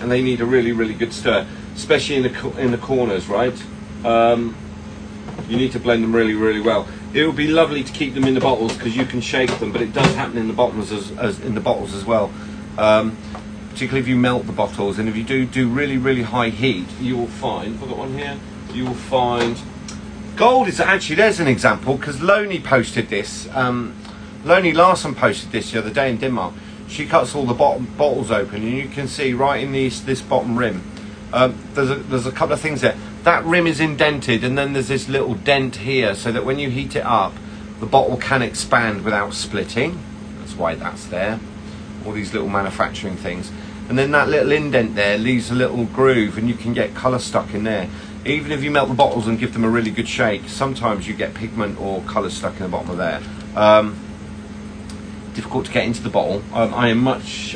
and they need a really good stir, especially in the corners, right? You need to blend them really well. It would be lovely to keep them in the bottles because you can shake them, but it does happen in the bottles as in the bottles as well. Particularly if you melt the bottles, and if you do really high heat, you will find. I've got one here. You will find. Gold is actually, there's an example, because Loney posted this. Loney Larson posted this the other day in Denmark. She cuts all the bottles open, and you can see right in this bottom rim, there's a couple of things there. That rim is indented, and then there's this little dent here, so that when you heat it up, the bottle can expand without splitting. That's why that's there. All these little manufacturing things. And then that little indent there leaves a little groove, and you can get colour stuck in there. Even if you melt the bottles and give them a really good shake, sometimes you get pigment or colour stuck in the bottom of there. Difficult to get into the bottle. I much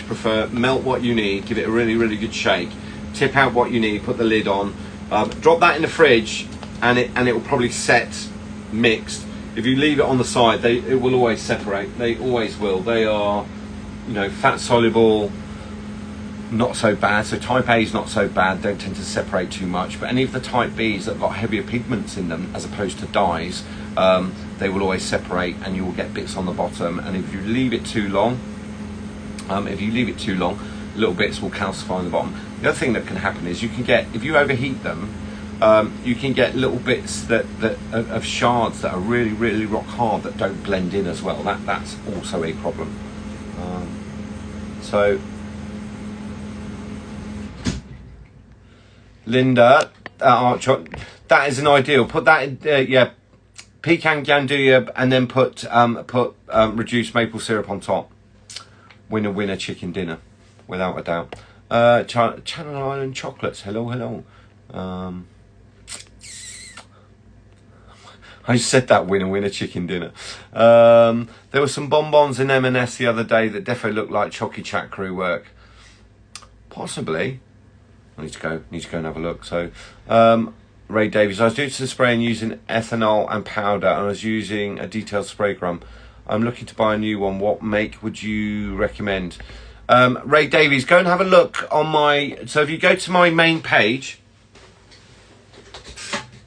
prefer melt what you need, give it a really good shake, tip out what you need, put the lid on, drop that in the fridge, and it will probably set mixed. If you leave it on the side, it will always separate. They always will. They are, fat soluble. not so bad. So type A is not so bad, don't tend to separate too much, but any of the type Bs that have got heavier pigments in them as opposed to dyes, they will always separate and you will get bits on the bottom. And if you leave it too long, little bits will calcify on the bottom. The other thing that can happen is you can get, if you overheat them, you can get little bits that of shards that are really, really rock hard that don't blend in as well. That's also a problem. So Linda, that is an ideal. Put that in, yeah, pecan gandulia, and then put reduced maple syrup on top. Winner chicken dinner, without a doubt. Channel Island chocolates. Hello. I said that winner chicken dinner. There were some bonbons in M&S the other day that defo looked like Chocy Chat crew work. Possibly. I need to go and have a look. So, Ray Davies, I was doing some spraying using ethanol and powder, and I was using a detailed spray gram. I'm looking to buy a new one. What make would you recommend? Ray Davies, go and have a look on my... So if you go to my main page...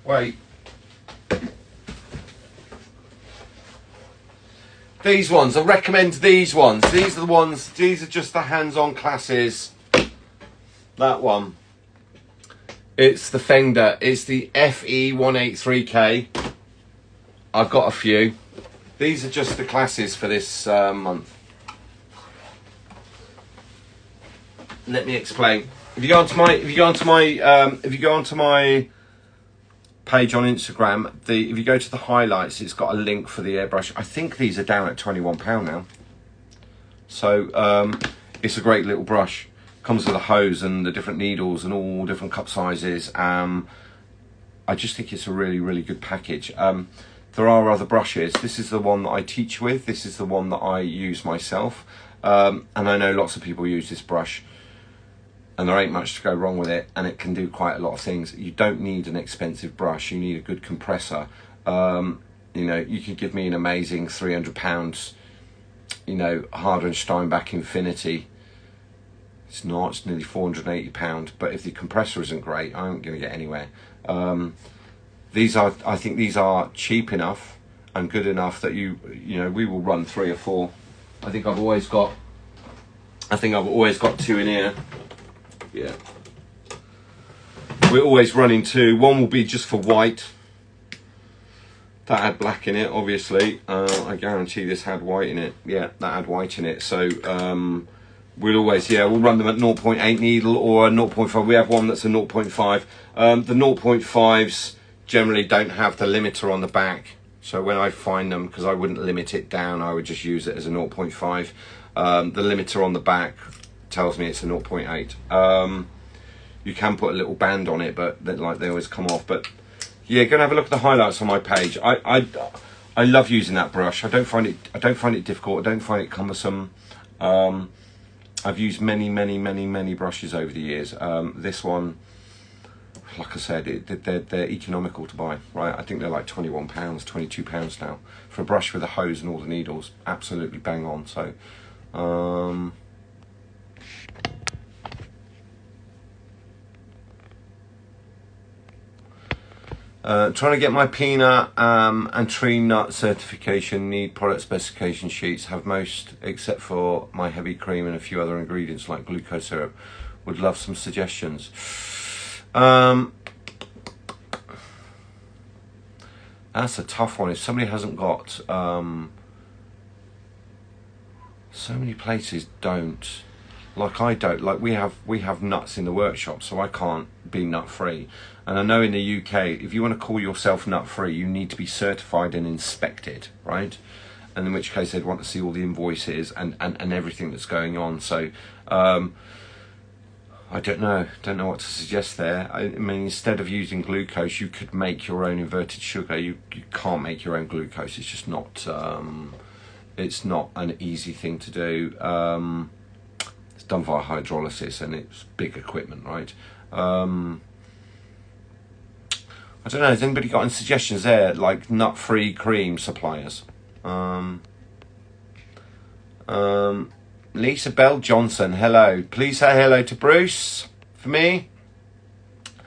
Wait. These ones, I recommend these ones. These are the ones, these are just the hands-on classes. That one. It's the Fender. It's the FE183K. I've got a few. These are just the classes for this month. Let me explain. If you go onto my page on Instagram, if you go to the highlights, it's got a link for the airbrush. I think these are down at £21 now. So it's a great little brush. Comes with a hose and the different needles and all different cup sizes. I just think it's a really, really good package. There are other brushes. This is the one that I teach with. This is the one that I use myself. And I know lots of people use this brush, and there ain't much to go wrong with it, and it can do quite a lot of things. You don't need an expensive brush. You need a good compressor. You know, you could give me an amazing £300, you know, Harder & Steinbach Infinity. It's not, it's nearly £480, but if the compressor isn't great, I ain't going to get anywhere. These are, I think these are cheap enough and good enough that you know, we will run 3 or 4. I think I've always got 2 in here. Yeah. We're always running 2. One will be just for white. That had black in it, obviously. I guarantee this had white in it. Yeah, that had white in it. So, we'll always, we'll run them at 0.8 needle or a 0.5. We have one that's a 0.5. The 0.5s generally don't have the limiter on the back. So when I find them, because I wouldn't limit it down, I would just use it as a 0.5. The limiter on the back tells me it's a 0.8. You can put a little band on it, but they always come off. But yeah, go and have a look at the highlights on my page. I love using that brush. I don't find it difficult. I don't find it cumbersome. I've used many brushes over the years. This one, like I said, they're economical to buy, right? I think they're like £21, £22 now for a brush with a hose and all the needles. Absolutely bang on. So, trying to get my peanut and tree nut certification. Need product specification sheets. Have most except for my heavy cream and a few other ingredients like glucose syrup. Would love some suggestions. That's a tough one. If somebody hasn't got, so many places don't. Like I don't. Like we have nuts in the workshop, so I can't be nut free. And I know in the UK, if you want to call yourself nut free, you need to be certified and inspected, right? And in which case they'd want to see all the invoices and everything that's going on. So I don't know what to suggest there. I mean, instead of using glucose, you could make your own inverted sugar. You can't make your own glucose. It's just not. It's not an easy thing to do. It's done via hydrolysis, and it's big equipment, right? I don't know. Has anybody got any suggestions there, like nut-free cream suppliers? Lisa Bell Johnson, hello. Please say hello to Bruce for me.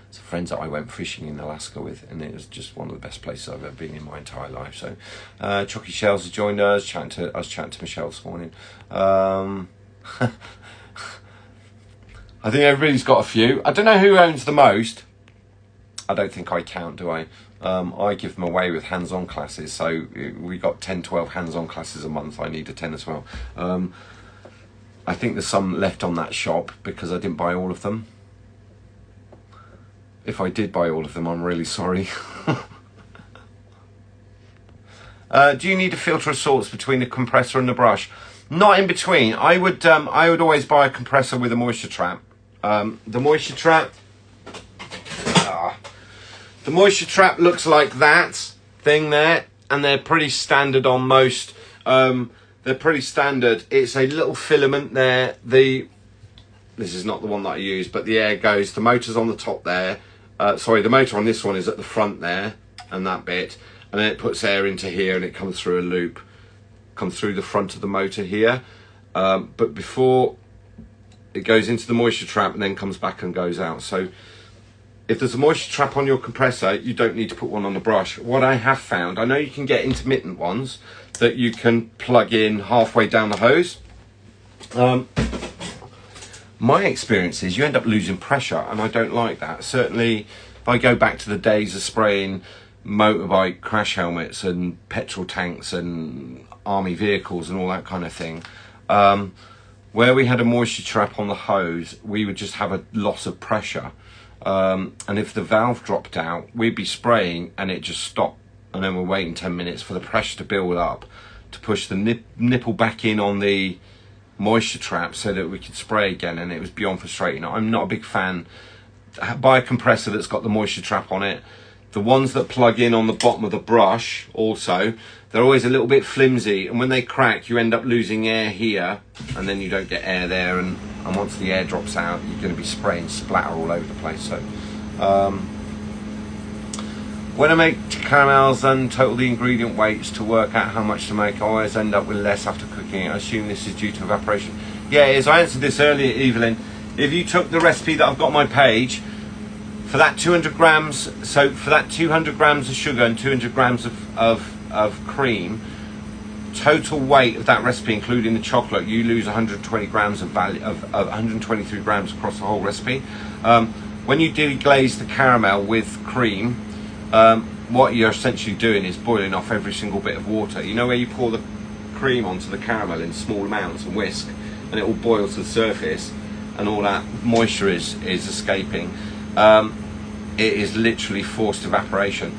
It's friends that I went fishing in Alaska with, and it was just one of the best places I've ever been in my entire life. So, Chocy Shells has joined us. I was chatting to Michelle this morning. I think everybody's got a few. I don't know who owns the most. I don't think I count, do I? I give them away with hands-on classes, so we got 10, 12 hands-on classes a month. I need a 10 as well. I think there's some left on that shop because I didn't buy all of them. If I did buy all of them, I'm really sorry. Do you need a filter of sorts between the compressor and the brush? Not in between. I would always buy a compressor with a moisture trap. The moisture trap looks like that thing there, and they're pretty standard on most. They're pretty standard. It's a little filament there. This is not the one that I use, but the air goes. The motor's on the top there. Sorry, the motor on this one is at the front there, and that bit, and then it puts air into here, and it comes through a loop, comes through the front of the motor here. But before it goes into the moisture trap and then comes back and goes out. So if there's a moisture trap on your compressor, you don't need to put one on the brush. What I have found, I know you can get intermittent ones that you can plug in halfway down the hose. My experience is you end up losing pressure, and I don't like that. Certainly, if I go back to the days of spraying motorbike crash helmets and petrol tanks and army vehicles and all that kind of thing, where we had a moisture trap on the hose, we would just have a loss of pressure. And if the valve dropped out, we'd be spraying and it just stopped, and then we're waiting 10 minutes for the pressure to build up to push the nipple back in on the moisture trap so that we could spray again, and it was beyond frustrating. I'm not a big fan. Buy a compressor that's got the moisture trap on it. The ones that plug in on the bottom of the brush also, they're always a little bit flimsy, and when they crack you end up losing air here, and then you don't get air there, and once the air drops out you're going to be spraying splatter all over the place. So when I make caramels and total the ingredient weights to work out how much to make, I always end up with less after cooking it. I assume this is due to evaporation. Yeah, it is. I answered this earlier, Evelyn. If you took the recipe that I've got on my page, for that 200 grams, so for that 200 grams of sugar and 200 grams of cream, total weight of that recipe, including the chocolate, you lose 120 grams of value, of 123 grams across the whole recipe. When you deglaze the caramel with cream, what you're essentially doing is boiling off every single bit of water. You know where you pour the cream onto the caramel in small amounts and whisk, and it all boils to the surface, and all that moisture is escaping. It is literally forced evaporation.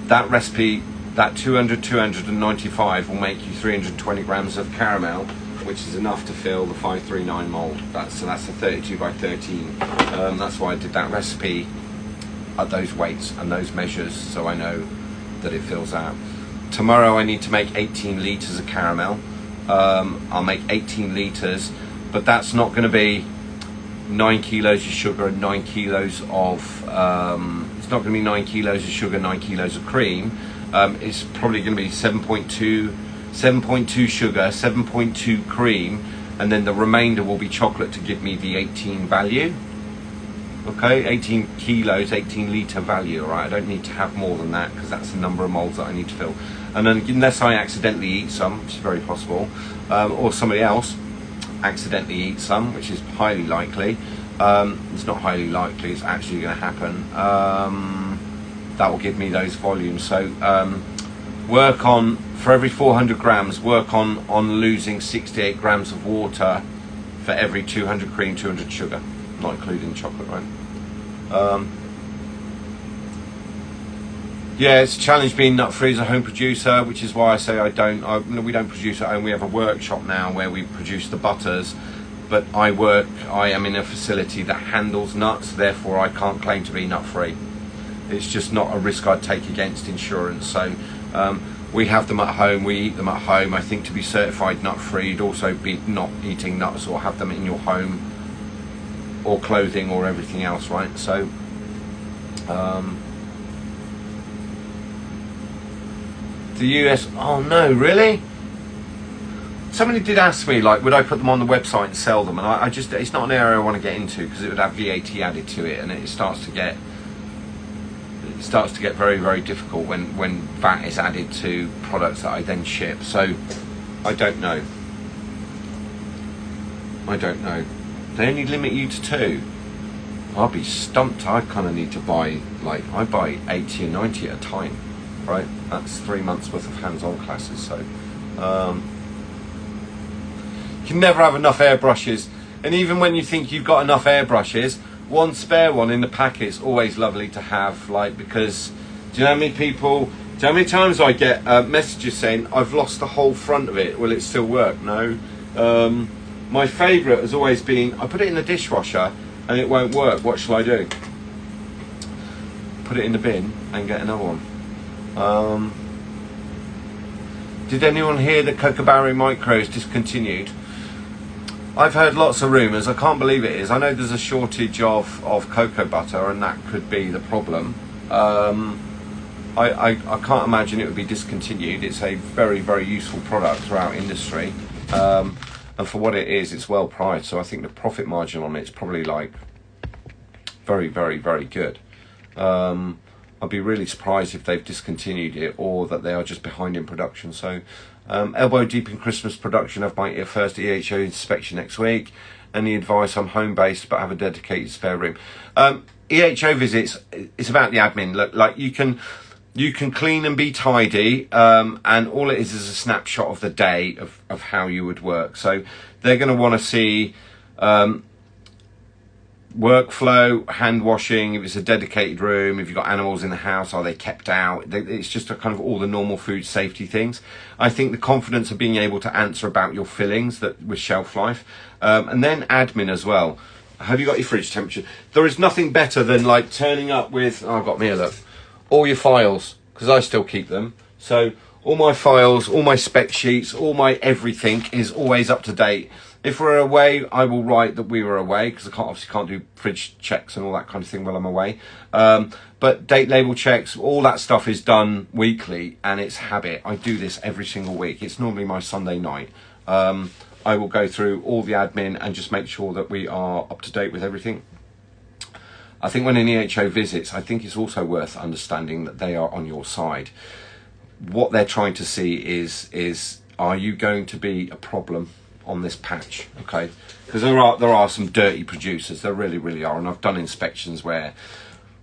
That recipe, that 295 will make you 320 grams of caramel, which is enough to fill the 539 mold. So that's a 32 by 13. That's why I did that recipe at those weights and those measures, so I know that it fills out. Tomorrow I need to make 18 litres of caramel. I'll make 18 litres, but that's not going to be 9 kilos of sugar and 9 kilos of it's not going to be 9 kilos of sugar, 9 kilos of cream. It's probably going to be 7.2 sugar, 7.2 cream, and then the remainder will be chocolate to give me the 18 value. Okay, 18 kilos, 18 litre value. All right, I don't need to have more than that because that's the number of molds that I need to fill. And then, unless I accidentally eat some, which is very possible, or somebody else accidentally eat some, which is highly likely. It's not highly likely, it's actually going to happen. That will give me those volumes. So work on, for every 400 grams, work on losing 68 grams of water for every 200 cream, 200 sugar, not including chocolate, right? Yeah, it's a challenge being nut-free as a home producer, which is why I say we don't produce at home. We have a workshop now where we produce the butters, but I am in a facility that handles nuts, therefore I can't claim to be nut-free. It's just not a risk I'd take against insurance. So we have them at home, we eat them at home. I think to be certified nut-free, you'd also be not eating nuts or have them in your home or clothing or everything else, right? So the US, oh no, really? somebody did ask me, like, would I put them on the website and sell them? And I just, it's not an area I want to get into because it would have VAT added to it, and it starts to get very, very difficult when VAT is added to products that I then ship. So I don't know. They only limit you to 2. I'll be stumped. I kind of need to buy, like, I buy 80 or 90 at a time, right? That's 3 months worth of hands-on classes. So you can never have enough airbrushes, and even when you think you've got enough airbrushes, one spare one in the packet is always lovely to have, like, because do you know how many people, do you know how many times I get messages saying I've lost the whole front of it, will it still work? No. My favourite has always been, I put it in the dishwasher and it won't work, what shall I do? Put it in the bin and get another one. Did anyone hear that Kookaburra Micros discontinued? I've heard lots of rumours. I can't believe it is. I know there's a shortage of cocoa butter, and that could be the problem. I can't imagine it would be discontinued. It's a very, very useful product throughout industry, and for what it is, it's well priced. So I think the profit margin on it's probably like very, very, very good. I'd be really surprised if they've discontinued it or that they are just behind in production. So elbow deep in Christmas production of my first EHO inspection next week. Any advice? I'm home based but have a dedicated spare room. EHO visits, it's about the admin. Look, like you can clean and be tidy, and all it is a snapshot of the day of how you would work. So they're going to want to see workflow, hand washing, if it's a dedicated room, if you've got animals in the house, are they kept out? It's just a kind of all the normal food safety things. I think the confidence of being able to answer about your fillings that with shelf life, and then admin as well. Have you got your fridge temperature? There is nothing better than like turning up with, oh, I've got me a look, all your files, because I still keep them. So all my files, all my spec sheets, all my everything is always up to date. If we're away, I will write that we were away, because I obviously can't do fridge checks and all that kind of thing while I'm away. But date label checks, all that stuff is done weekly, and it's habit. I do this every single week. It's normally my Sunday night. I will go through all the admin and just make sure that we are up to date with everything. I think when an EHO visits, I think it's also worth understanding that they are on your side. What they're trying to see is are you going to be a problem on this patch? Okay, because there are some dirty producers, there really, really are, and I've done inspections where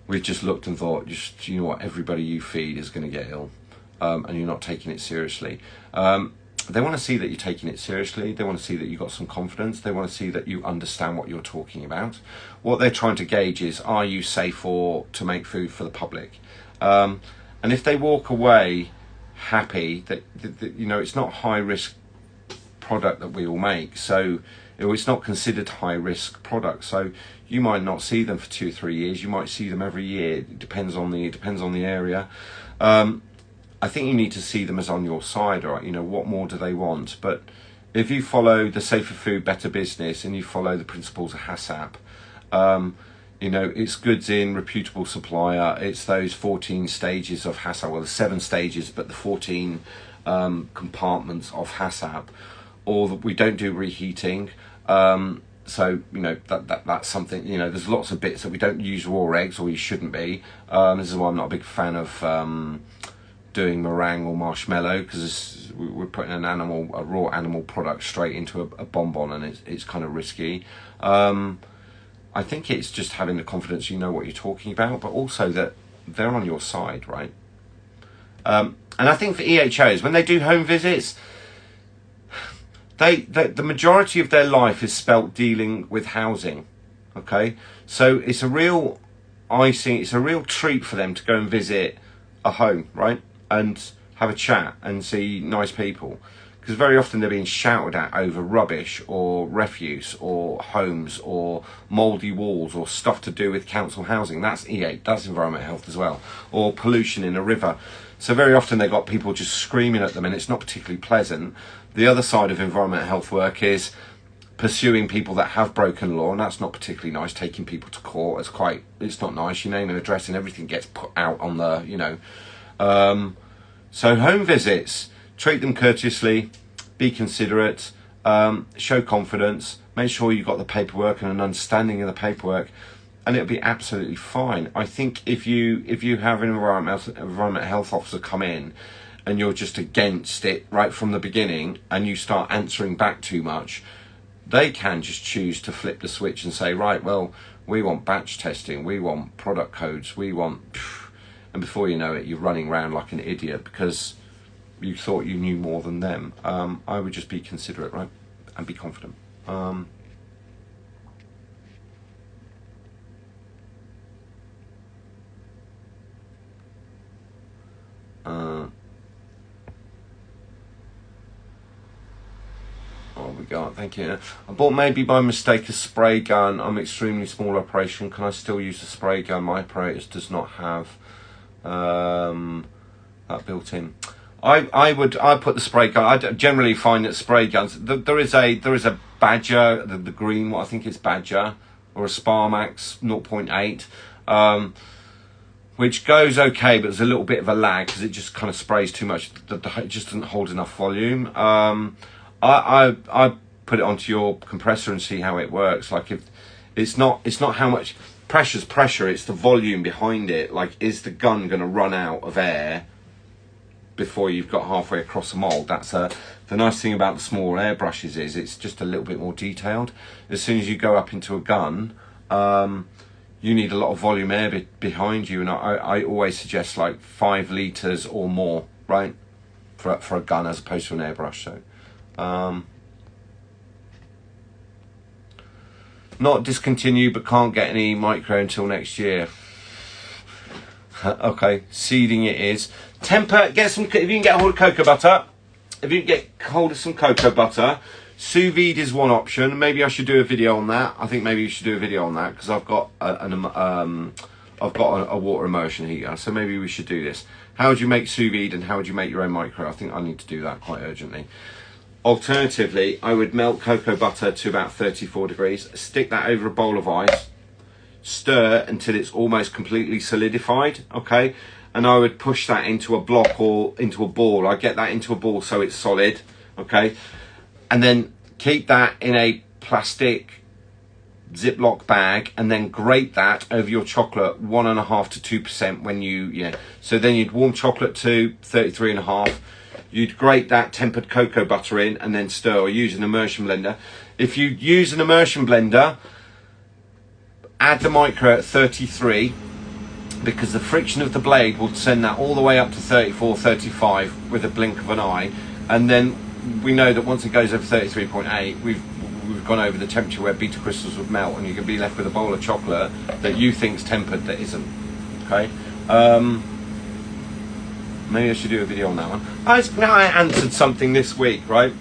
we've just looked and thought, just, you know what, everybody you feed is going to get ill, and you're not taking it seriously. They want to see that you're taking it seriously. They want to see that you've got some confidence. They want to see that you understand what you're talking about. What they're trying to gauge is, are you safe to make food for the public? And if they walk away happy that you know, it's not high risk product that we all make, so it's not considered high risk product, so you might not see them for 2 or 3 years, you might see them every year. It depends on the area. I think you need to see them as on your side, or, you know, what more do they want? But if you follow the Safer Food, Better Business, and you follow the principles of HACCP, you know, it's goods in, reputable supplier, it's those 14 stages of HACCP, well, the 7 stages, but the 14 compartments of HACCP, or that we don't do reheating. So, you know, that's something, you know, there's lots of bits that we don't use raw eggs, or you shouldn't be. This is why I'm not a big fan of doing meringue or marshmallow, because we're putting a raw animal product straight into a bonbon, and it's kind of risky. I think it's just having the confidence you know what you're talking about, but also that they're on your side, right? And I think for EHOs, when they do home visits, the majority of their life is spelt dealing with housing, okay? So it's a real treat for them to go and visit a home, right? And have a chat and see nice people. Because very often they're being shouted at over rubbish or refuse or homes or mouldy walls or stuff to do with council housing. That's E8, that's environmental health as well. Or pollution in a river. So very often they've got people just screaming at them, and it's not particularly pleasant. The other side of environmental health work is pursuing people that have broken law, and that's not particularly nice. Taking people to court, it's not nice. Your name and address and everything gets put out on the, you know. So home visits, treat them courteously, be considerate, show confidence, make sure you've got the paperwork and an understanding of the paperwork, and it'll be absolutely fine. I think if you have an environment health officer come in and you're just against it right from the beginning and you start answering back too much, they can just choose to flip the switch and say, right, well, we want batch testing, we want product codes, we want... And before you know it, you're running around like an idiot because you thought you knew more than them. I would just be considerate, right? And be confident. Oh, we got, thank you. I bought maybe by mistake a spray gun. I'm extremely small operation. Can I still use the spray gun? My apparatus does not have that built in. I put the spray gun. I generally find that spray guns. There is a Badger, the green one. I think it's Badger or a Sparmax 0.8. Which goes okay, but there's a little bit of a lag because it just kind of sprays too much. It just doesn't hold enough volume. I put it onto your compressor and see how it works. Like, if it's not how much pressure's pressure, it's the volume behind it. Like, is the gun going to run out of air before you've got halfway across the mold? That's the nice thing about the small airbrushes is it's just a little bit more detailed. As soon as you go up into a gun, you need a lot of volume air behind you, and I always suggest like 5 litres or more, right, for a gun as opposed to an airbrush. So not discontinued, but can't get any micro until next year. Okay, seeding it is. Temper, get some, if you can get hold of cocoa butter, if you can get hold of some cocoa butter, sous vide is one option. Maybe I should do a video on that. I think maybe you should do a video on that because I've got a water immersion heater, so maybe we should do this. How would you make sous vide and how would you make your own micro? I think I need to do that quite urgently. Alternatively, I would melt cocoa butter to about 34 degrees, stick that over a bowl of ice, stir until it's almost completely solidified, okay? And I would push that into a block or into a ball. I get that into a ball so it's solid, okay? And then keep that in a plastic Ziploc bag and then grate that over your chocolate 1.5 to 2% when you, So then you'd warm chocolate to 33.5. You'd grate that tempered cocoa butter in and then stir, or use an immersion blender. If you use an immersion blender, add the micro at 33 because the friction of the blade will send that all the way up to 34, 35 with a blink of an eye. And then we know that once it goes over 33.8, we've gone over the temperature where beta crystals would melt, and you can be left with a bowl of chocolate that you think's tempered that isn't. Okay. Maybe I should do a video on that one. Now I answered something this week, right?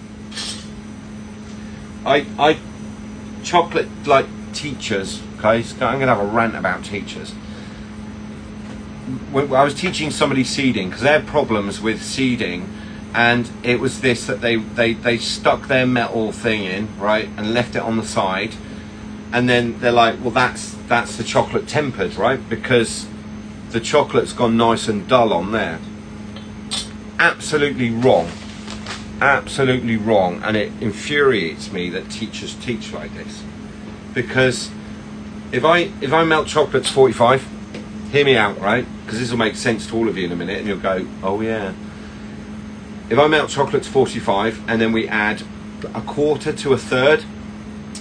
I chocolate like teachers. Okay, so I'm going to have a rant about teachers. When I was teaching somebody seeding, because they had problems with seeding, and it was this, that they stuck their metal thing in, right, and left it on the side, and then they're like, well, that's the chocolate tempered, right, because the chocolate's gone nice and dull on there. Absolutely wrong, and it infuriates me that teachers teach like this, because if I melt chocolate to 45, hear me out, right, because this will make sense to all of you in a minute, and you'll go, oh yeah. If I melt chocolate to 45 and then we add 1/4 to 1/3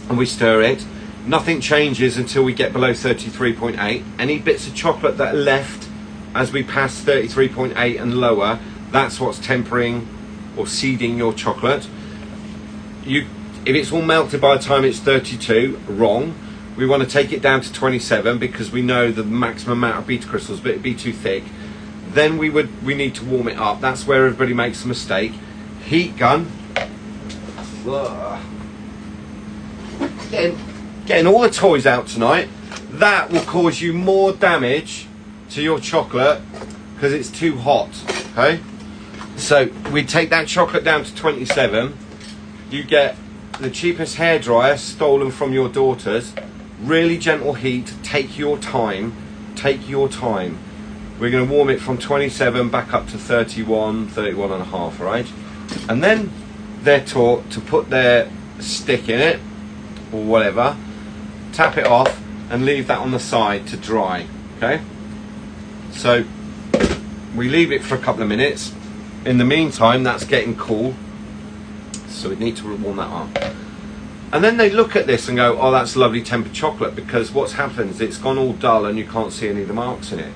and we stir it, nothing changes until we get below 33.8. Any bits of chocolate that are left as we pass 33.8 and lower, that's what's tempering or seeding your chocolate. If it's all melted by the time it's 32, wrong. We want to take it down to 27 because we know the maximum amount of beta crystals, but it'd be too thick. Then we need to warm it up. That's where everybody makes a mistake. Heat gun. Getting all the toys out tonight. That will cause you more damage to your chocolate because it's too hot. Okay? So we take that chocolate down to 27. You get the cheapest hairdryer stolen from your daughters. Really gentle heat. Take your time. Take your time. We're going to warm it from 27 back up to 31, 31.5, right? And then they're taught to put their stick in it or whatever, tap it off and leave that on the side to dry. Okay, so we leave it for a couple of minutes. In the meantime, that's getting cool, so we need to warm that up. And then they look at this and go, oh, that's lovely tempered chocolate, because what's happened is it's gone all dull and you can't see any of the marks in it.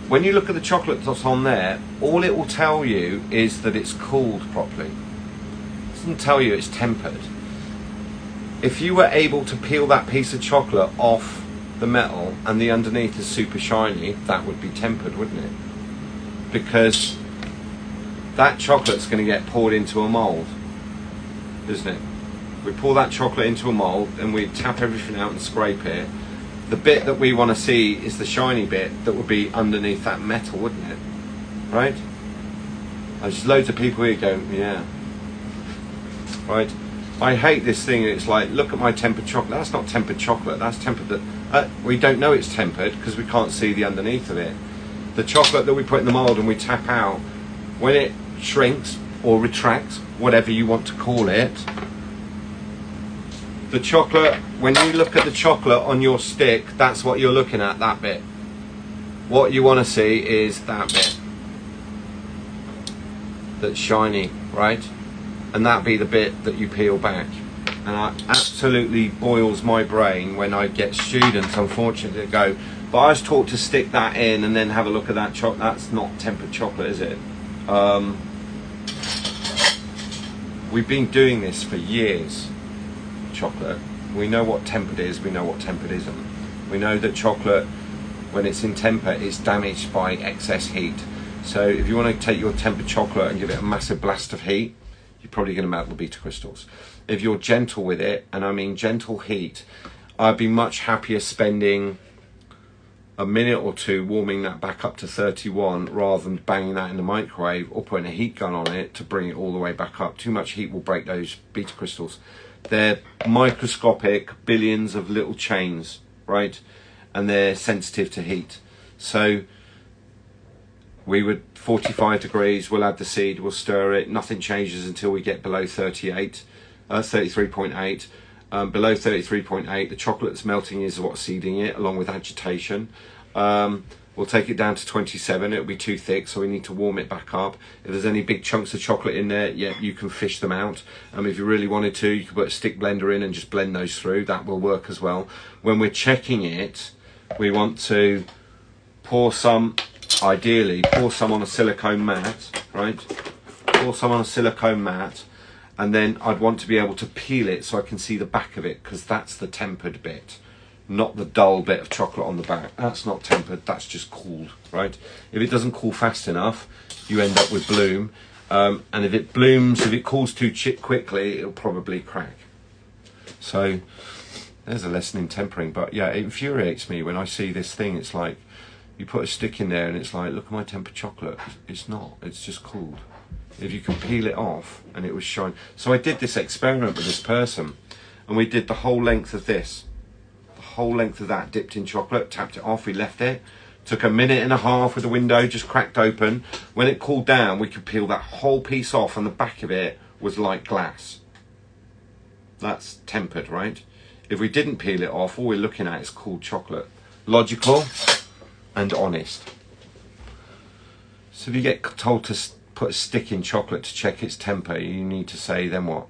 When you look at the chocolate that's on there, all it will tell you is that it's cooled properly. It doesn't tell you it's tempered. If you were able to peel that piece of chocolate off the metal and the underneath is super shiny, that would be tempered, wouldn't it? Because that chocolate's going to get poured into a mould, isn't it? We pour that chocolate into a mould and we tap everything out and scrape it. The bit that we want to see is the shiny bit that would be underneath that metal, wouldn't it? Right? There's loads of people here going, yeah. Right? I hate this thing. It's like, look at my tempered chocolate. That's not tempered chocolate. That's tempered. We don't know it's tempered because we can't see the underneath of it. The chocolate that we put in the mould and we tap out, when it shrinks or retracts, whatever you want to call it, the chocolate, when you look at the chocolate on your stick, that's what you're looking at, that bit. What you want to see is that bit that's shiny, right? And that be the bit that you peel back. And it absolutely boils my brain when I get students, unfortunately, that go, but I was taught to stick that in and then have a look at that chocolate. That's not tempered chocolate, is it? We've been doing this for years. Chocolate, we know what tempered is, we know what tempered isn't. We know that chocolate, when it's in temper, it's damaged by excess heat. So if you want to take your tempered chocolate and give it a massive blast of heat, you're probably going to melt the beta crystals. If you're gentle with it, and I mean gentle heat, I'd be much happier spending a minute or two warming that back up to 31 rather than banging that in the microwave or putting a heat gun on it to bring it all the way back up. Too much heat will break those beta crystals. They're microscopic, billions of little chains, right? And they're sensitive to heat. So we would 45 degrees, we'll add the seed, we'll stir it. Nothing changes until we get below 33.8. Below 33.8, the chocolate that's melting is what's seeding it, along with agitation. We'll take it down to 27. It'll be too thick, so we need to warm it back up. If there's any big chunks of chocolate in there, yeah, you can fish them out. If you really wanted to, you could put a stick blender in and just blend those through. That will work as well. When we're checking it, we want to pour some, ideally, pour some on a silicone mat, right? Pour some on a silicone mat, and then I'd want to be able to peel it so I can see the back of it, because that's the tempered bit. Not the dull bit of chocolate on the back. That's not tempered, that's just cooled, right? If it doesn't cool fast enough, you end up with bloom. And if it blooms, if it cools too quickly, it'll probably crack. So there's a lesson in tempering. But yeah, it infuriates me when I see this thing. It's like, you put a stick in there and it's like, look at my tempered chocolate. It's not, it's just cooled. If you can peel it off and it was shine. So I did this experiment with this person, and we did the whole length of this. Whole length of that dipped in chocolate, tapped it off, we left it, took a minute and a half with the window just cracked open. When it cooled down, we could peel that whole piece off, and the back of it was like glass. That's tempered, right? If we didn't peel it off, all we're looking at is cooled chocolate. Logical and honest. So if you get told to put a stick in chocolate to check its temper, you need to say, then what?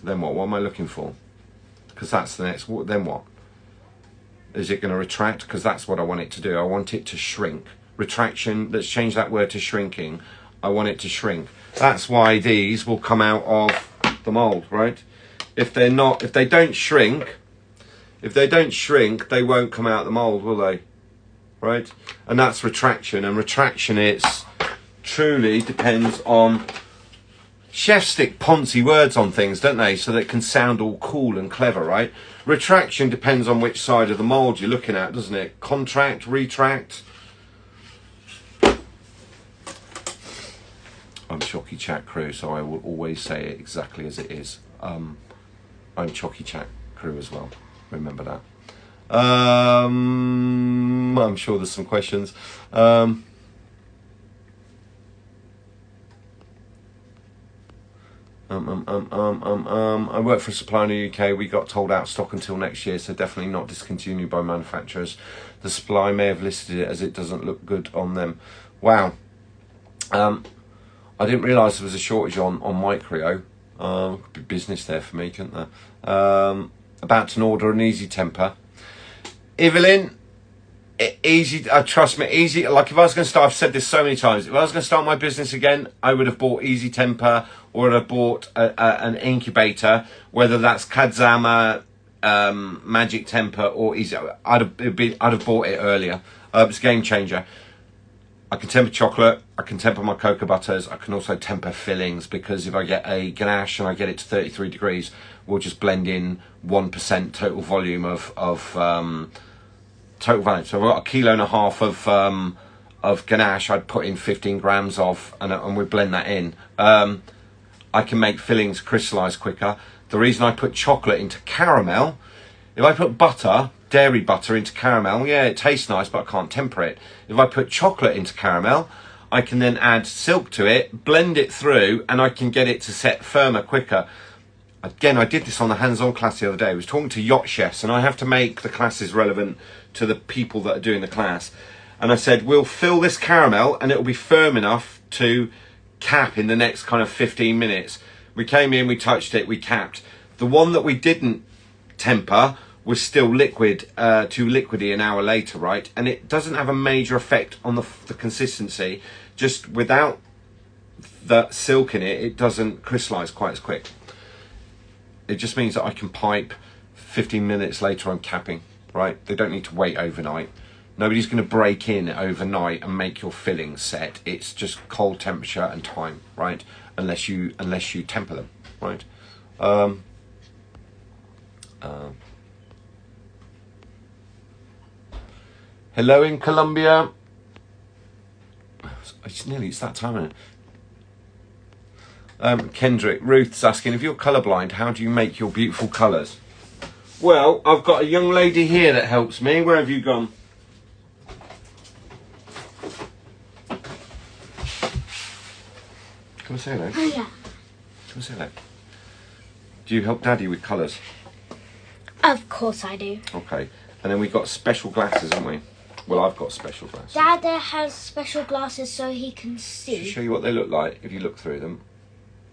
Then what? What am I looking for? Because that's the next, then what? Is it going to retract? Because that's what I want it to do. I want it to shrink. Retraction, let's change that word to shrinking. I want it to shrink. That's why these will come out of the mold, right? If they don't shrink, they won't come out of the mold, will they? Right? And that's retraction. And retraction, it's truly depends on, chefs stick poncy words on things, don't they? So that it can sound all cool and clever, right? Retraction depends on which side of the mould you're looking at, doesn't it? Contract, retract. I'm Chocy Chat Crew, so I will always say it exactly as it is. I'm Chocy Chat Crew as well. Remember that. I'm sure there's some questions. I work for a supplier in the UK. We got told out of stock until next year, so definitely not discontinued by manufacturers. The supplier may have listed it as it doesn't look good on them. Wow. I didn't realise there was a shortage on Micro. Could be business there for me, couldn't there? About to order an Easy Temper. Evelyn, easy. Trust me, easy. Like if I was going to start, I've said this so many times. If I was going to start my business again, I would have bought Easy Temper, or I'd have bought an incubator, whether that's Kadzama, Magic Temper, or Easy. I'd have bought it earlier. It's a game changer. I can temper chocolate, I can temper my cocoa butters, I can also temper fillings, because if I get a ganache and I get it to 33 degrees, we'll just blend in 1% total volume of total volume. So I've got 1.5 kilos of ganache, I'd put in 15 grams of, and we blend that in. I can make fillings crystallise quicker. The reason I put chocolate into caramel, if I put butter, dairy butter into caramel, yeah, it tastes nice, but I can't temper it. If I put chocolate into caramel, I can then add silk to it, blend it through, and I can get it to set firmer quicker. Again, I did this on the hands-on class the other day. I was talking to yacht chefs, and I have to make the classes relevant to the people that are doing the class. And I said, we'll fill this caramel, and it'll be firm enough to cap in the next kind of 15 minutes. We came in, we touched it, we capped. The one that we didn't temper was still liquid, too liquidy an hour later, right? And it doesn't have a major effect on the consistency. Just without the silk in it, it doesn't crystallize quite as quick. It just means that I can pipe 15 minutes later I'm capping, right? They don't need to wait overnight. Nobody's going to break in overnight and make your fillings set. It's just cold temperature and time, right? Unless you temper them, right? Hello in Colombia. It's that time, isn't it? Kendrick, Ruth's asking, if you're colourblind, how do you make your beautiful colours? Well, I've got a young lady here that helps me. Where have you gone? Come and say hello. Oh, yeah. Come and say hello. Do you help Daddy with colours? Of course I do. Okay. And then we've got special glasses, haven't we? Well, I've got special glasses. Dada has special glasses so he can see. I'll show you what they look like if you look through them.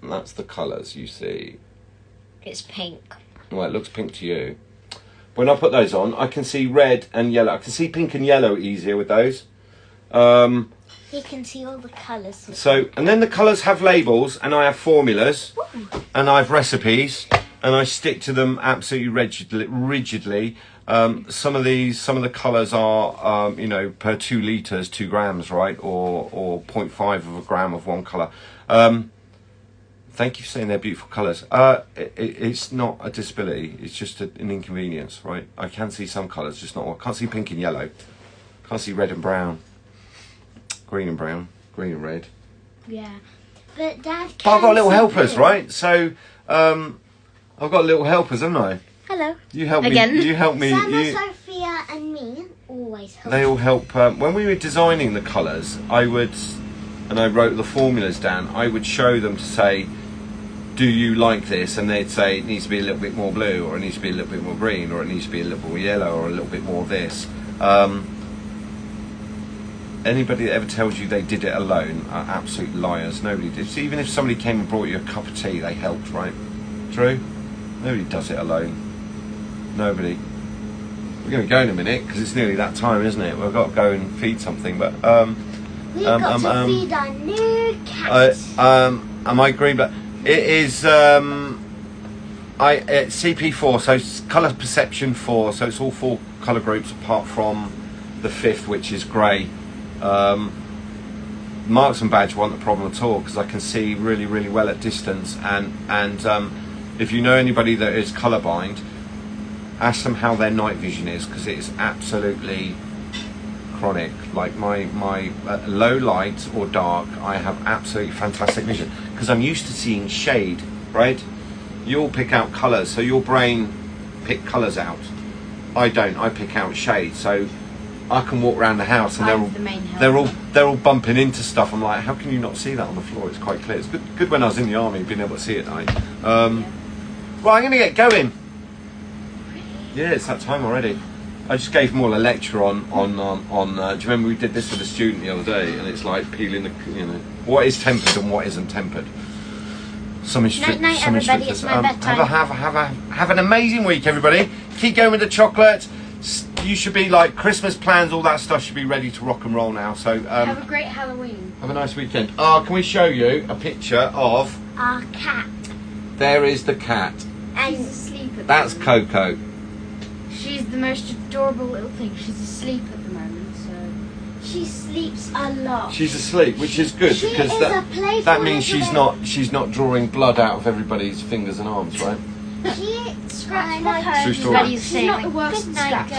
And that's the colours you see. It's pink. Well, it looks pink to you. When I put those on, I can see red and yellow. I can see pink and yellow easier with those. He can see all the colours. So, and then the colours have labels, and I have formulas, and I have recipes, and I stick to them absolutely rigidly. Some of the colours are, you know, per 2 litres, 2 grams, right? Or 0.5 of a gram of one colour. Thank you for saying they're beautiful colours. It's not a disability, it's just an inconvenience, right? I can see some colours, just not all. I can't see pink and yellow. Can't see red and brown. Green and brown. Green and red. Yeah. But Dad But I've got little helpers, blue. right? So, I've got little helpers, haven't I? Hello. You help Again. me. You help me. Sandra, Sophia and me always help. They all help. When we were designing the colours, I wrote the formulas down, I would show them to say, do you like this? And they'd say it needs to be a little bit more blue, or it needs to be a little bit more green, or it needs to be a little bit more yellow, or a little bit more this. Anybody that ever tells you they did it alone are absolute liars. Nobody did. So even if somebody came and brought you a cup of tea, they helped, right? True? Nobody does it alone. Nobody. We're going to go in a minute because it's nearly that time, isn't it? We've got to go and feed something. But We've got to feed our new cat. am I green? But it is it's CP4, so it's colour perception 4. So it's all 4 colour groups apart from the 5th, which is grey. Marks and badge wasn't a problem at all because I can see really, really well at distance. And if you know anybody that is colourblind, ask them how their night vision is, because it is absolutely chronic. Like my low light or dark, I have absolutely fantastic vision because I'm used to seeing shade, right? You all pick out colours, so your brain pick colours out. I don't, I pick out shade. So I can walk around the house and I'm the main they're all bumping into stuff. I'm like, how can you not see that on the floor? It's quite clear. It's good when I was in the army, being able to see it at night. Right, I'm going to get going. Yeah, it's that time already. I just gave them all a lecture on do you remember we did this with a student the other day, and it's like peeling the, what is tempered and what isn't tempered. Night, everybody. It's my bedtime. Have an amazing week, everybody. Keep going with the chocolate. You should be like Christmas plans, all that stuff should be ready to rock and roll now. So have a great Halloween. Have a nice weekend. Can we show you a picture of our cat? There is the cat. And she's asleep at that's the moment. Coco. She's the most adorable little thing. She's asleep at the moment, so she sleeps a lot. She's asleep, which is good because that means she's not drawing blood out of everybody's fingers and arms, right? She scratched my True toes. story. she's not the worst scratcher.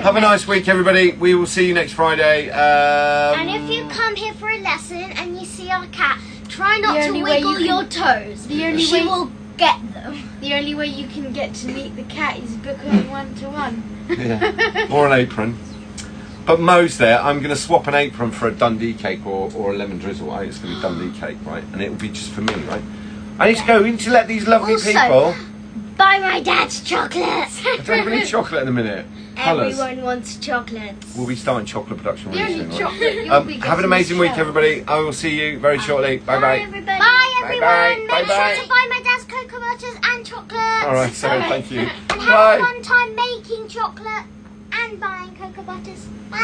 Have a nice week, everybody. We will see you next Friday. And if you come here for a lesson and you see our cat, try not to wiggle your toes. She will get them. The only way you can get to meet the cat is book a 1-to-1. Yeah. Or an apron. But Mo's there. I'm going to swap an apron for a Dundee cake or a lemon drizzle. Right? It's going to be Dundee cake, right? And it will be just for me, right? I need to go. We need to let these lovely people buy my dad's chocolates. I don't have any chocolate in a minute. Colours. Everyone wants chocolates. We'll be starting chocolate production The really only soon. chocolate Right? you'll be Have an amazing week, everybody. I will see you very shortly. Bye bye. Everybody. Bye everyone. Bye, Make bye. sure to buy my dad's cocoa butters and chocolates. All right, Sarah. Thank you. And have Bye. a fun time making chocolate and buying cocoa butters. Bye.